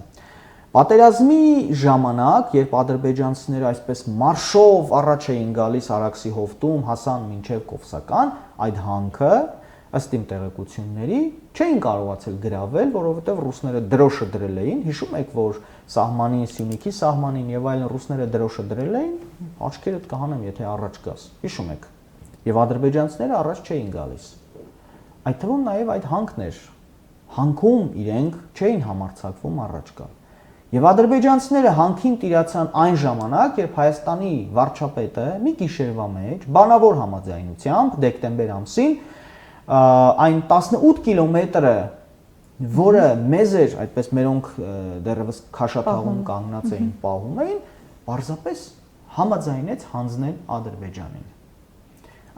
պատերազմի ժամանակ, երբ ադրբեջանցիները այսպես մարշով առաջ էին գալիս Արաքսի հովտում, հասան մինչև Կովսական, այդ հանքը, ըստ իմ տեղեկությունների, չէին կարողացել գրավել, որովհետև ռուսները դրոշը դրել էին, հիշում եք, որ սահմանին, Սյունիքի սահմանին եւ այլն ռուսները դրոշը դրել էին, աչքերդ կհանեմ, եթե առաջ գաս, հիշում եք։ Եվ ադրբեջանցիները առաջ չէին գալիս։ Այդ թվում նաեւ այդ հանքն էր, հանքում իրենք չէին համարձակվում առաջ գալ։ Եվ ադրբեջանցիները հանքին տիրացան այն ժամանակ, երբ Հայաստանի վարչապետը մի գիշերվա մեջ բանավոր համաձայնությամբ դեկտեմբեր ամսին այն 18 կիլոմետրը, որը մեզ էր, այդպես մերոնք դեռևս քաշաթաղում կանգնած էին, պահում էին, պարզապես համաձայնեց հանձնել Ադրբեջանին։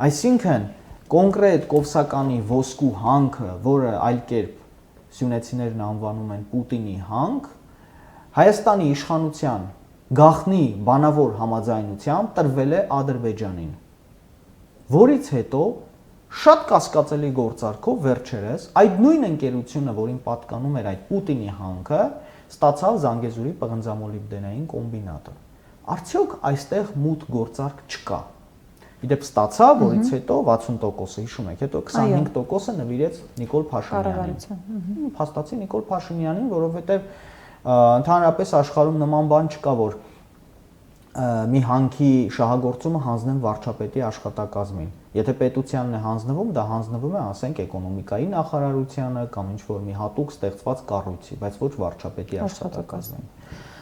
Այսինքն կոնկրետ Կովսականի ոսկու հանքը, որը այլ կերպ սյունեցիներն անվանում են Պուտինի հանք, Հայաստանի իշխանության գաղտնի բանավոր համաձայնությամբ տրվել է Ադրբեջանին, որից հետո շատ կասկածելի գործարքով վերջերս այդ նույն ընկերությունը, որին պատկանում էր այդ Պուտինի հանքը, ստացավ Զանգեզուրի պղնձամոլիբդենային կոմբինատը։ Արդյոք այստեղ մութ գործարք չկա։ Իդեպ ստացավ, որից հետո 60%-ը, հիշում եք, հետո 25%-ը նվիրեց Նիկոլ Փաշինյանին։ Փաստացի Նիկոլ Փաշինյանին, որովհետև ընդհանրապես աշխարհում նման բան չկա, որ մի հանքի շահագործումը հանձնեն վարչապետի աշխատակազմին։ Եթե պետությանն է հանձնվում, դա հանձնվում է, ասենք, էկոնոմիկայի նախարարությանը կամ ինչ-որ մի հատուկ ստեղծված կառույցի, բայց ոչ վարչապետի աշխատակազմին։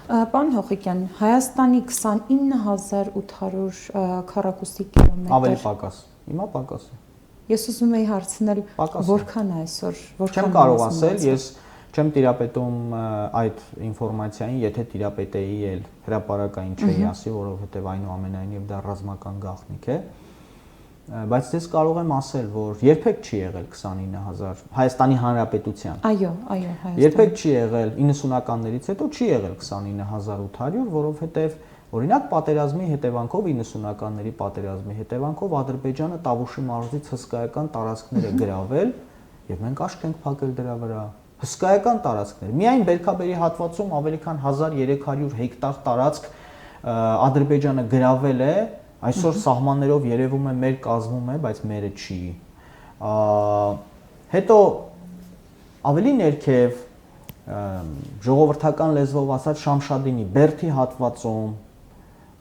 Պարոն Հոխիկյան, Հայաստանի 29800 քառակուսի կիլոմետր։ Ավելի պակաս։ Հիմա պակաս է։ Ես ուզում էի հարցնել, որքան է այսօր, որքան։ Չեմ կարող ասել, ես չեմ տիրապետում այդ ինֆորմացիային, եթե տիրապետեի էլ հրապարակային չէի ասի, որովհետև այնուամենայնիվ դա ռազմական գաղտնիք է, բայց ես կարող եմ ասել, որ երբեք չի եղել 29000 Հայաստանի Հանրապետության։ Այո, Հայաստան։ Երբեք չի եղել 90-ականներից հետո չի եղել 29800, որովհետև օրինակ պատերազմի հետևանքով 90-ականների պատերազմի հետևանքով Ադրբեջանը Տավուշի մարզից հսկայական տարածքներ է գրավել, եւ մենք աշկ ենք փակել դրա վրա։ Հսկայական տարածքներ։ Միայն Բերքաբերի հատվածում ավելի քան 1300 հեկտար տարածք Ադրբեջանը գրավել է, այսօր սահմաններով երևում է մեր կազմում է, բայց մերը չի։ Հետո ավելի ներքև ժողովրդական լեզվով ասած Շամշադինի, Բերթի հատվածում,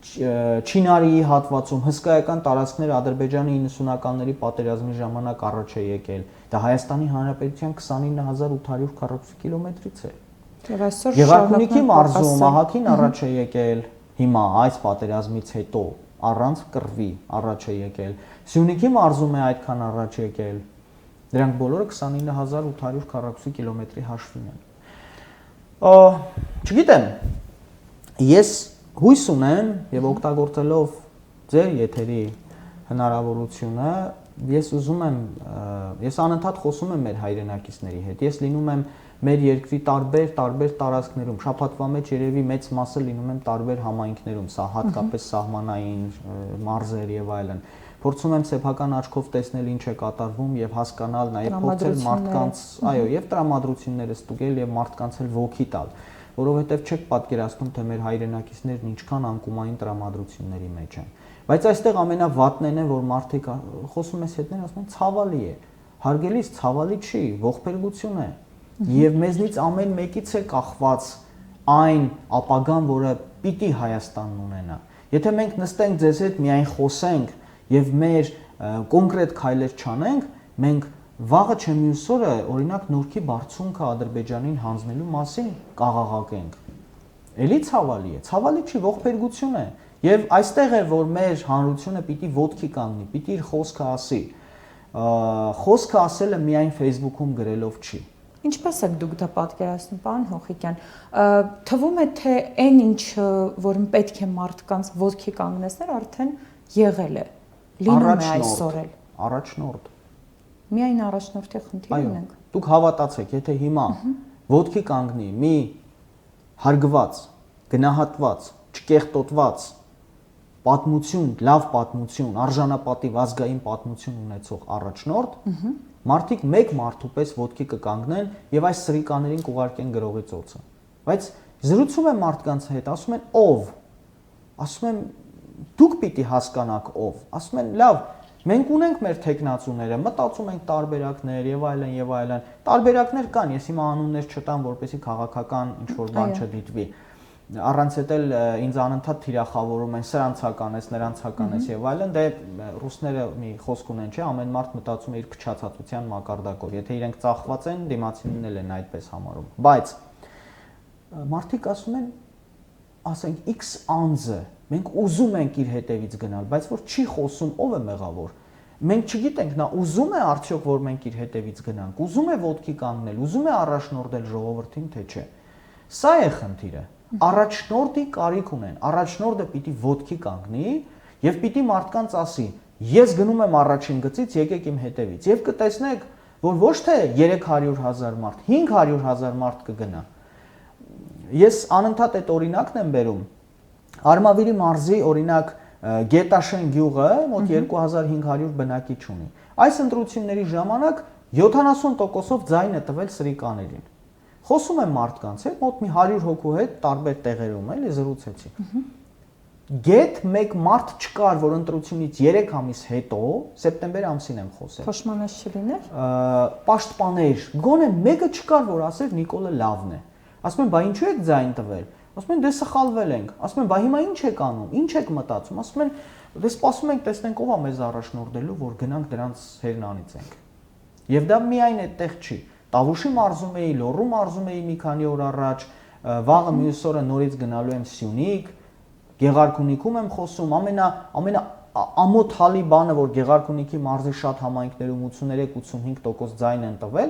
Չինարիի հատվածում հսկայական տարածքներ Ադրբեջանի 90-ականների պատերազմի ժամանակ առաջ է եկել։ Դա Հայաստանի Հանրապետության 29800 քառակուսի կիլոմետրից է։ Եվ այսօր Եղարքունիքի մարզում ահագին առաջ է եկել, հիմա այս պատերազմից հետո առանց կռվի առաջ է եկել։ Սյունիքի մարզում է այդքան առաջ եկել։ Դրանք բոլորը 29800 քառակուսի կիլոմետրի հաշվին են։ Չգիտեմ, ես հույս ունեմ եւ օգտագործելով ձեր եթերի հնարավորությունը, ես ուզում եմ, ես անընդհատ խոսում եմ մեր հայրենակիցների հետ, ես լինում եմ մեր երկրի տարբեր տարածքներում, շաբաթվա մեջ երևի մեծ մասը լինում եմ տարբեր համայնքներում, սա հատկապես սահմանային մարզեր եւ այլն։ Փորձում եմ սեփական աչքով տեսնել ինչ է կատարվում եւ հասկանալ նաեւ փորձել մարդկանց, այո, եւ տրամադրությունները ստուգել եւ մարդկանց էլ ոգի տալ, որովհետեւ չեք պատկերացնում, թե մեր հայրենակիցներն ինչքան անկումային տրամադրությունների մեջ են։ Բայց այստեղ ամենավատն է, որ մարդիկ խոսում ես հետներ, ասում են ցավալի է։ Հարգելիս, ցավալի չի, ողբերգություն է։ Եվ մեզնից ամեն մեկից է կախված այն ապագան, որը պիտի Հայաստանն ունենա։ Եթե մենք նստենք ձեզ հետ միայն խոսենք եւ մեր կոնկրետ քայլեր չանենք, մենք վաղը չէ մյուս օրը օրինակ Նորքի բարձունքը Ադրբեջանին հանձնելու մասին կաղաղակենք։ Էլի ցավալի է, ցավալի չի, ողբերգություն է։ Եվ այստեղ է, որ մեր հանրությունը պիտի ոտքի կանգնի, պիտի իր խոսքը ասի։ խոսքը ասելը միայն Facebook-ում գրելով չի։ Ինչպես եք դուք դա պատկերացնում, պարոն Հոխիկյան։ Թվում է, թե այն ինչ որ պետք է մարդկանց ոտքի կանգնեցնել, արդեն եղել է։ Լինում է այսօր էլ։ Առաջնորդ։ Միայն առաջնորդի խնդիր ունենք։ Դուք հավատացեք, եթե հիմա ոտքի կանգնի մի հարգված, գնահատված, չկեղտոտված պատմություն, լավ պատմություն, արժանապատիվ ազգային պատմություն ունեցող առաջնորդ, մարդիկ մեկ մարդու պես ոտքի կկանգնեն եւ այս սրիկաներին կուղարկեն գրողի ծոցը։ Բայց զրուցում եմ մարդկանց հետ, ասում են ով։ Ասում եմ դուք պիտի հասկանաք ով։ Ասում են լավ, մենք ունենք մեր տեխնացուները, մտածում ենք տարբերակներ եւ այլն եւ այլն։ Տարբերակներ կան, ես հիմա անուններ չտամ, որպեսզի քաղաքական ինչ որ բան չդիտվի։ Առանց էլ ինձ անընդհատ թիրախավորում են սրանցականես, նրանցականես եւ այլն, դե ռուսները մի խոսք ունեն, չէ, ամեն մարդ մտածում է իր փչացածության մակարդակով, եթե իրենք ծախված են, դիմացինին են այդպես համարում։ Բայց մարդիկ ասում են, ասենք X անձը, մենք ուզում ենք իր հետևից գնալ, բայց որ չի խոսում, ով է մեղավոր։ Մենք չգիտենք, նա ուզում է արդյոք որ մենք իր հետևից գնանք, ուզում է ոտքի կանգնել, ուզում է առաջնորդել ժողովրդին, թե չէ։ Սա է խնդիրը։ Առաջնորդի կարիք ունեն, առաջնորդը պիտի ոտքի կանգնի եւ պիտի մարդկանց ասի. ես գնում եմ առաջին գծից, եկեք իմ հետևից եւ կտեսնեք, որ ոչ թե 300,000 մարդ, 500,000 մարդ կգնա։ Ես անընդհատ այդ օրինակն եմ բերում։ Արմավիրի մարզի օրինակ Գետաշեն գյուղը մոտ 2500 բնակիչ ունի։ Այս ընտրությունների ժամանակ 70%-ով ձայն է տվել սրիկաներին։ Խոսում եմ մարդկանց հետ, մոտ մի 100 հոգու հետ տարբեր տեղերում էլի զրուցեցի։ Գետ մեկ մարդ չկար, որ ընտրությունից 3 ամիս հետո, սեպտեմբեր ամսին եմ խոսել։ Փոշմանած չլիներ։ Պաշտպաներ, գոնե մեկը չկար, որ ասեր Նիկոլը լավն է։ Ասում են, բա ինչու եք ձայն տվել։ Ասում են, դե սխալվել ենք։ Ասում են, բա հիմա ինչ եք անում, ինչ եք մտածում։ Ասում են, դե սպասում ենք, տեսնենք ով է մեզ առաջնորդելու, որ գնանք դրանց հերն անիծենք։ Եվ դա միայն այդտեղ չի։ Տավուշի մարզում էի, Լոռու մարզում էի մի քանի օր առաջ, վաղը մյուս օրը նորից գնալու եմ Սյունիք, Գեղարքունիքում եմ խոսում, ամոթալի բանը, որ Գեղարքունիքի մարզի շատ համայնքներում 83-85% ձայն են տվել,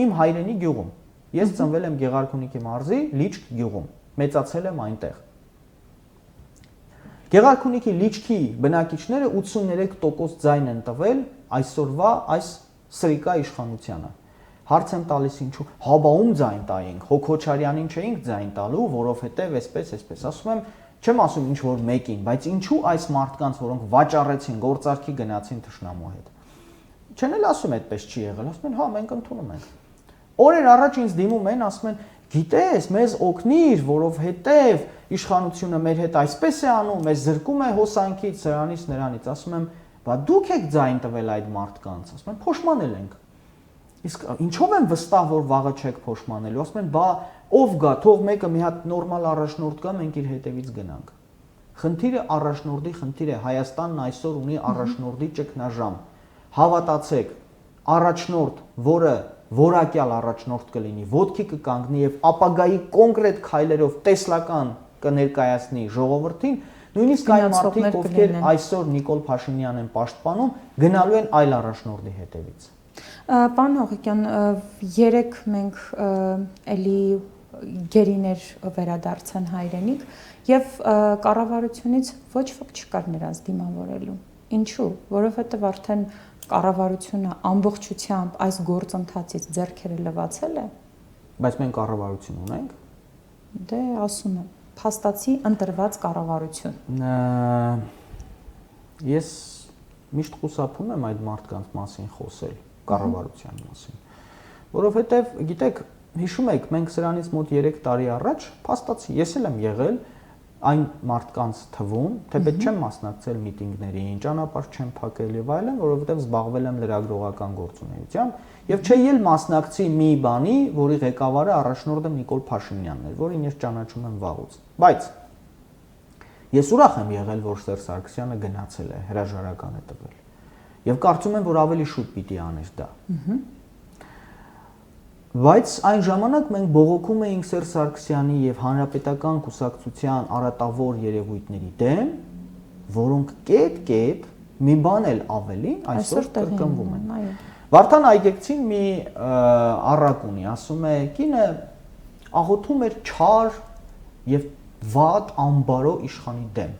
իմ հայրենի գյուղում։ Ես ծնվել եմ Գեղարքունիքի մարզի Լիճք գյուղում, մեծացել եմ այնտեղ։ Գեղարքունիքի Լիճքի բնակիչները 83% ձայն են տվել այսօրվա այս սրիկա իշխանությանը։ Հարց եմ տալիս ինչու, հա բա ում ձայն տայինք, Հոքոչարյանին չէինք ձայն տալու, որովհետև այսպես, ասում եմ, չեմ ասում ինչ որ մեկին, բայց ինչու այս մարդկանց, որոնք վաճառեցին, գործարքի գնացին թշնամու հետ։ Չեն էլ ասում այդպես չի եղել, ասում են, հա մենք ընդունում ենք։ Օրեր առաջ ինձ դիմում են, ասում են, գիտես, մեզ օգնիր, որովհետև իշխանությունը մեր հետ այսպես է անում, մեզ զրկում է հոսանքից, սրանից, նրանից, ասում եմ, բա դուք եք ձայն տվել այդ մարդկանց, ասում են, փոշմանել ենք։ Իսկ ինչով եմ վստահ, որ վաղը չեք փոշմանելու, ասում են, բա ով գա, թող մեկը մի հատ նորմալ առաջնորդ գա, մենք իր հետևից գնանք։ Խնդիրը առաջնորդի խնդիր է, Հայաստանն այսօր ունի առաջնորդի ճգնաժամ։ Հավատացեք, առաջնորդ, որը որակյալ առաջնորդ կլինի, ոտքի կկանգնի եւ ապագայի կոնկրետ քայլերով տեսլական կներկայացնի ժողովրդին, նույնիսկ այն մարդիկ, ովքեր այսօր Նիկոլ Փաշինյանն են պաշտպանում, գնալու են այլ առաջնորդի հետևից։ Պարոն Հողիկյան, երեք մենք էլի գերիներ վերադարձան հայրենիք եւ կառավարությունից ոչ ոք չկար նրանց դիմավորելու։ Ինչու՞, որովհետեւ արդեն կառավարությունը ամբողջությամբ այս գործընթացից ձեռքերը լվացել է։ Բայց մենք կառավարություն ունենք։ Դե ասում եմ, փաստացի ընտրված կառավարություն։ Ես միշտ խուսափում եմ այդ մարդկանց մասին խոսել, կառավարության մասին, որովհետև գիտեք, հիշում եք, մենք սրանից մոտ 3 տարի առաջ փաստացի ես էլ եմ եղել այն մարդկանց թվում, թեպետ չեմ մասնակցել միտինգներին, ճանապարհ չեմ փակել եւ այլն, որովհետեւ զբաղվել եմ լրագրողական գործունեությամբ եւ չէի էլ մասնակցի մի բանի, որի ղեկավարը առաջնորդը Նիկոլ Փաշինյանն էր, որին ես ճանաչում եմ վաղուց։ Բայց ես ուրախ եմ եղել, որ Սերժ Սարգսյանը գնացել է, հրաժարական է տվել։ Եվ կարծում եմ, որ ավելի շուտ պիտի աներ դա։ Բայց այն ժամանակ մենք բողոքում էինք Սերժ Սարգսյանի եւ հանրապետական կուսակցության արատավոր երևույթների դեմ, որոնք կետ-կետ մի բան էլ ավելի այսօր կրկնվում են։ Այո։ Վարդան Այգեկցին մի առակ ունի, ասում է, կինը աղոթում էր չար եւ վատ ամբարո իշխանի դեմ։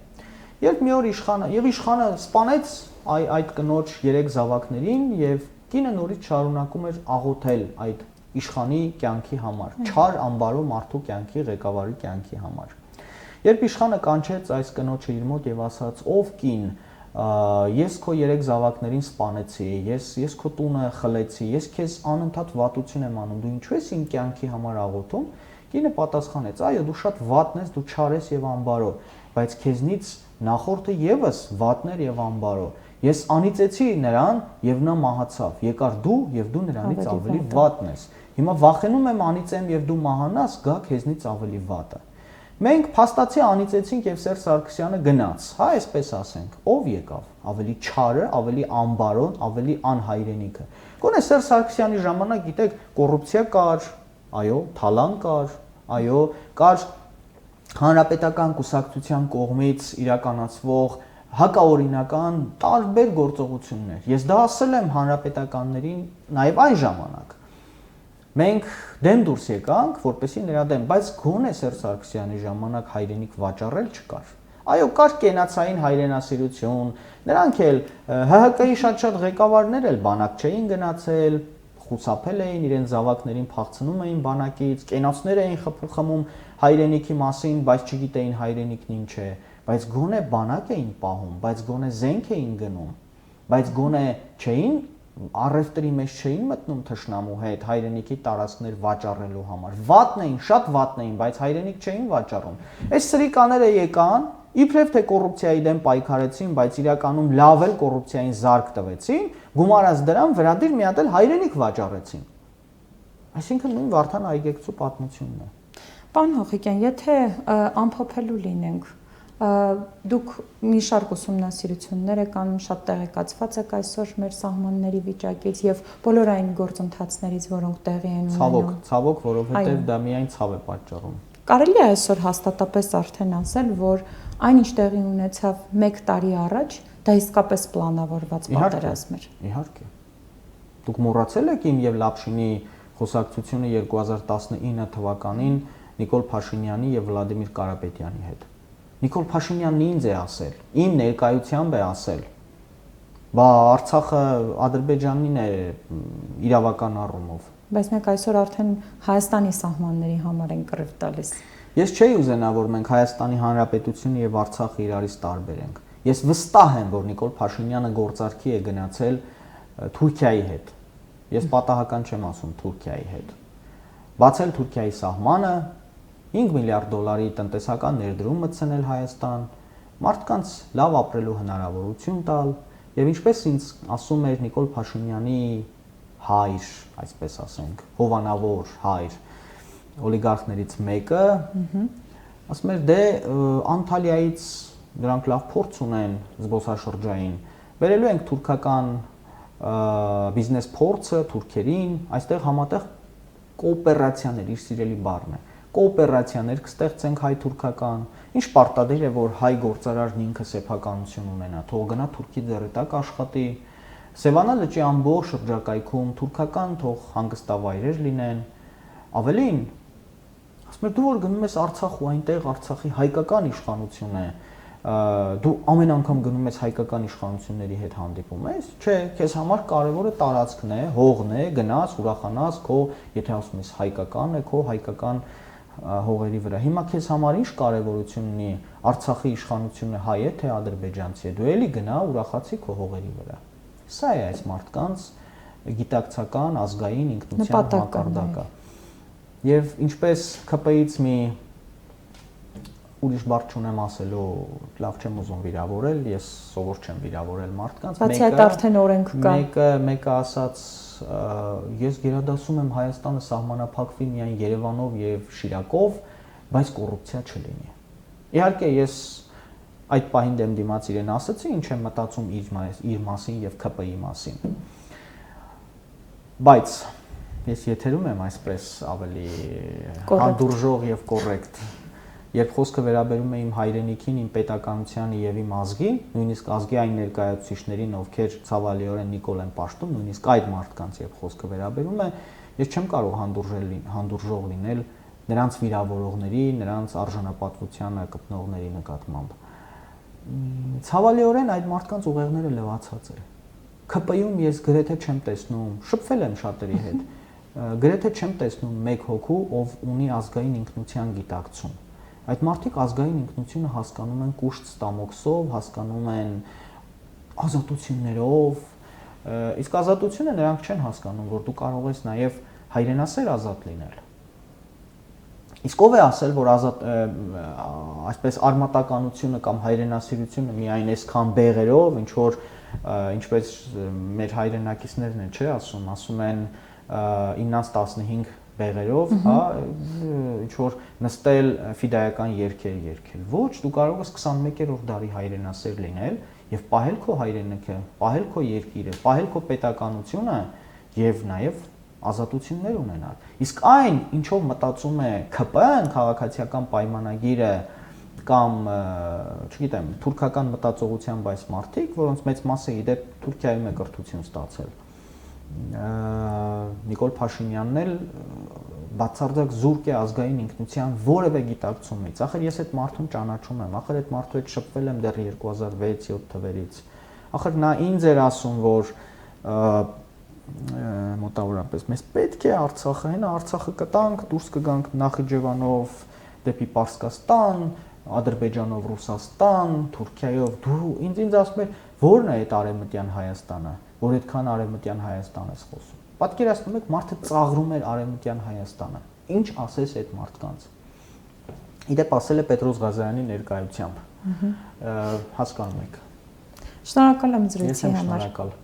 Երբ մի օր իշխանը սպանեց այդ կնոջ 3 զավակներին եւ կինը նորից շարունակում էր աղոթել այդ իշխանի կյանքի համար, չար ամբարո մարդու կյանքի, ղեկավարի կյանքի համար։ Երբ իշխանը կանչեց այս կնոջը իր մոտ եւ ասաց. «Ով կին, ես քո 3 զավակներին սպանեցի, ես քո տունը խլեցի, ես քեզ անընդհատ վատություն եմ անում, դու ինչու ես իմ կյանքի համար աղոթում»։ Կինը պատասխանեց. «Այո, դու շատ վատն ես, դու չար ես եւ ամբարո, բայց քեզնից նախորդը եւս վատն էր եւ ամբարո։ Ես անիծեցի նրան եւ նա մահացավ։ Եկար դու եւ դու նրանից ավելի վատն ես։ Հիմա վախենում եմ անիծեմ եւ դու մահանաս, գա քեզնից ավելի վատը»։ Մենք փաստացի անիծեցինք եւ Սերժ Սարգսյանը գնաց, հա, այսպես ասենք։ Ով եկավ։ Ավելի չարը, ավելի ամբարոն, ավելի անհայրենիքը։ Գոնե Սերժ Սարգսյանի ժամանակ, գիտեք, կոռուպցիա կար, այո, թալան կար, այո, կար հանրապետական կուսակցության կողմից իրականացվող հակաօրինական տարբեր գործողություններ։ Ես դա ասել եմ հանրապետականներին նաև այն ժամանակ։ Մենք դեմ դուրս եկանք, որպեսզի նրա դեմ, բայց գոնե Սերժ Սարգսյանի ժամանակ հայրենիք վաճառել չկար։ Այո, կար կենացային հայրենասիրություն, նրանք էլ ՀՀԿ-ի շատ ղեկավարներ էլ բանակ չէին գնացել, խուսափել էին, իրենց զավակներին փախցնում էին բանակից, կենացներ էին խմում հայրենիքի մասին, բայց չգիտեին հայրենիքն ինչ է, բայց գոնե բանակ էին պահում, բայց գոնե զենք էին գնում, բայց գոնե չէին առևտրի մեջ չէին մտնում թշնամու հետ հայրենիքի տարածքներ վաճառելու համար։ Վատն էին, շատ վատն էին, բայց հայրենիք չէին վաճառում։ Այս սրիկաները եկան, իբրև թե կոռուպցիայի դեմ պայքարեցին, բայց իրականում լավ էլ կոռուպցիային զարկ տվեցին, գումարած դրան վերադիր մի հատ էլ հայրենիք վաճառեցին։ Այսինքն նույն Վարդան Այգեկցու պատմությունն է։ Պարոն Հոխիկյան, եթե ամփոփելու լինենք, դուք մի շարք ուսումնասիրություններ եք անում, շատ տեղեկացված եք այսօր մեր սահմանների վիճակից եւ բոլոր այն գործընթացներից, որոնք տեղի են ունենում։ Ցավոք, որովհետեւ դա միայն ցավ է պատճառում։ Կարելի է այսօր հաստատապես արդեն ասել, որ այն ինչ տեղի ունեցավ 1 տարի առաջ, դա իսկապես պլանավորված պատերազմ էր։ Իհարկե։ Դուք մոռացել եք իմ եւ Լապշինի խոսակցությունը 2019 թվականին Նիկոլ Փաշինյանի եւ Վլադիմիր Կարապետյանի հետ։ Նիկոլ Փաշինյանն ինձ է ասել, իմ ներկայությամբ է ասել, բա Արցախը Ադրբեջանին է իրավական առումով։ Բայց մենք այսօր արդեն Հայաստանի սահմանների համար ենք կռիվ տալիս։ Ես չէի ուզենա, որ մենք Հայաստանի Հանրապետությունը եւ Արցախը իրարից տարբերենք։ Ես վստահ եմ, որ Նիկոլ Փաշինյանը գործարքի է գնացել Թուրքիայի հետ։ Ես պատահական չեմ ասում Թուրքիայի հետ։ Բացել Թուրքիայի սահմանը, 5 միլիարդ դոլարի տնտեսական ներդրում մտցնել Հայաստան, մարդկանց լավ ապրելու հնարավորություն տալ եւ ինչպես ինձ ասում էր Նիկոլ Փաշինյանի հայր, այսպես ասենք, հովանավոր հայր, օլիգարխներից մեկը, ասում էր դե Անտալիայից դրանք լավ փորձ ունեն զբոսաշրջային, բերելու ենք թուրքական բիզնես փորձը թուրքերին, այստեղ համատեղ կոոպերացիաներ, իր սիրելի բառն է, կոոպերացիաներ կստեղծենք հայ-թուրքական, ինչ պարտադիր է, որ հայ գործարարն ինքը սեփականություն ունենա, թող գնա Թուրքի ձեռի տակ աշխատի, Սևանա լճի ամբողջ շրջակայքում թուրքական թող հանգստավայրեր լինեն, ավելին, ասում եմ դու որ գնում ես Արցախ ու այնտեղ Արցախի հայկական իշխանություն է, դու ամեն անգամ գնում ես հայկական իշխանությունների հետ հանդիպում ես, չէ, քեզ համար կարևորը տարածքն է, հողն է, գնաս, ուրախանաս քո, եթե ասում ես հայկական է, քո հայկական հողերի վրա։ Հիմա քեզ համար ինչ կարևորություն ունի Արցախի իշխանությունը հայ է թե ադրբեջանցի է, դու էլի գնա ուրախացի քո հողերի վրա։ Սա է այս մարդկանց գիտակցական ազգային ինքնության մակարդակը։ Եվ ինչպես ԿՊ-ից մի ուրիշ բառ չունեմ ասելու, լավ չեմ ուզում վիրավորել, ես սովոր չեմ վիրավորել մարդկանց։ Բացի այդ արդեն օրենք կա։ Մեկը ասաց, ես գերադասում եմ Հայաստանը սահմանափակվի միայն Երևանով եւ Շիրակով, բայց կոռուպցիա չլինի։ Իհարկե ես այդ պահին դեմ դիմաց իրեն ասացի, ինչ եմ մտածում իր մասին եւ ԿՊ-ի մասին։ Բայց ես եթերում եմ այսպես ավելի հանդուրժող եւ կոռեկտ։ երբ խոսքը վերաբերում է իմ հայրենիքին, իմ պետականությանը եւ իմ ազգի, նույնիսկ ազգի այն ներկայացուցիչներին, ովքեր ցավալիորեն Նիկոլ են պաշտում, նույնիսկ այդ մարդկանց երբ խոսքը վերաբերում է, ես չեմ կարող հանդուրժող լինել նրանց վիրավորողների, նրանց արժանապատվությանը կպնողների նկատմամբ։ Ցավալիորեն այդ մարդկանց ուղեղները լվացած է։ ՔՊ-ում ես գրեթե չեմ տեսնում, շփվել եմ շատերի հետ, գրեթե չեմ տեսնում մեկ հոգու, ով ունի ազգային ինքնության գիտակցում։ Այդ մարդիկ ազգային ինքնությունը հասկանում են կուշտ ստամոքսով, հասկանում են ազատություններով, իսկ ազատությունը նրանք չեն հասկանում, որ դու կարող ես նաև հայրենասեր ազատ լինել։ Իսկ ով է ասել, որ այսպես արմատականությունը կամ հայրենասիրությունը միայն այսքան բեղերով, ինչ որ ինչպես մեր հայրենակիցներն են, չէ, ասում են 9-15 բեղերով, հա, ինչ որ նստել ֆիդայական երգեր երգել։ Ոչ, դու կարող ես 21-րդ դարի հայրենասեր լինել եւ պահել քո հայրենիքը, պահել քո երկիրը, պահել քո պետականությունը եւ նաեւ ազատություններ ունենալ։ Իսկ այն, ինչով մտածում է ՔՊ-ն, քաղաքացիական պայմանագիրը կամ, չգիտեմ, թուրքական մտածողությամբ այս մարդիկ, որոնց մեծ մասը իդեպ Թուրքիայում է կրթություն ստացել։ Նիկոլ Փաշինյանն էլ բացարձակ զուրկ է ազգային ինքնության որևէ գիտակցումից։ Ախր ես այդ մարդուն ճանաչում եմ, ախր այդ մարդու հետ շփվել եմ դեռ 2006-7 թվերից։ Ախր նա ինձ էր ասում, որ մոտավորապես մեզ պետք է Արցախը, հենա Արցախը կտանք, դուրս կգանք Նախիջևանով դեպի Պարսկաստան, Ադրբեջանով Ռուսաստան, Թուրքիայով, դու ինձ ասում էր, ո՞րն է այդ արևմտյան Հայաստանը, որ այդքան արևմտյան Հայաստան ես խոսում։ Պատկերացնում եք, մարդը ծաղրում էր արևմտյան Հայաստանը։ Ինչ ասես այդ մարդկանց։ Իդեպ ասել է Պետրոս Ղազարյանի ներկայությամբ։ Հասկանում եք։ Շնորհակալ եմ զրույցի համար։ Շնորհակալ։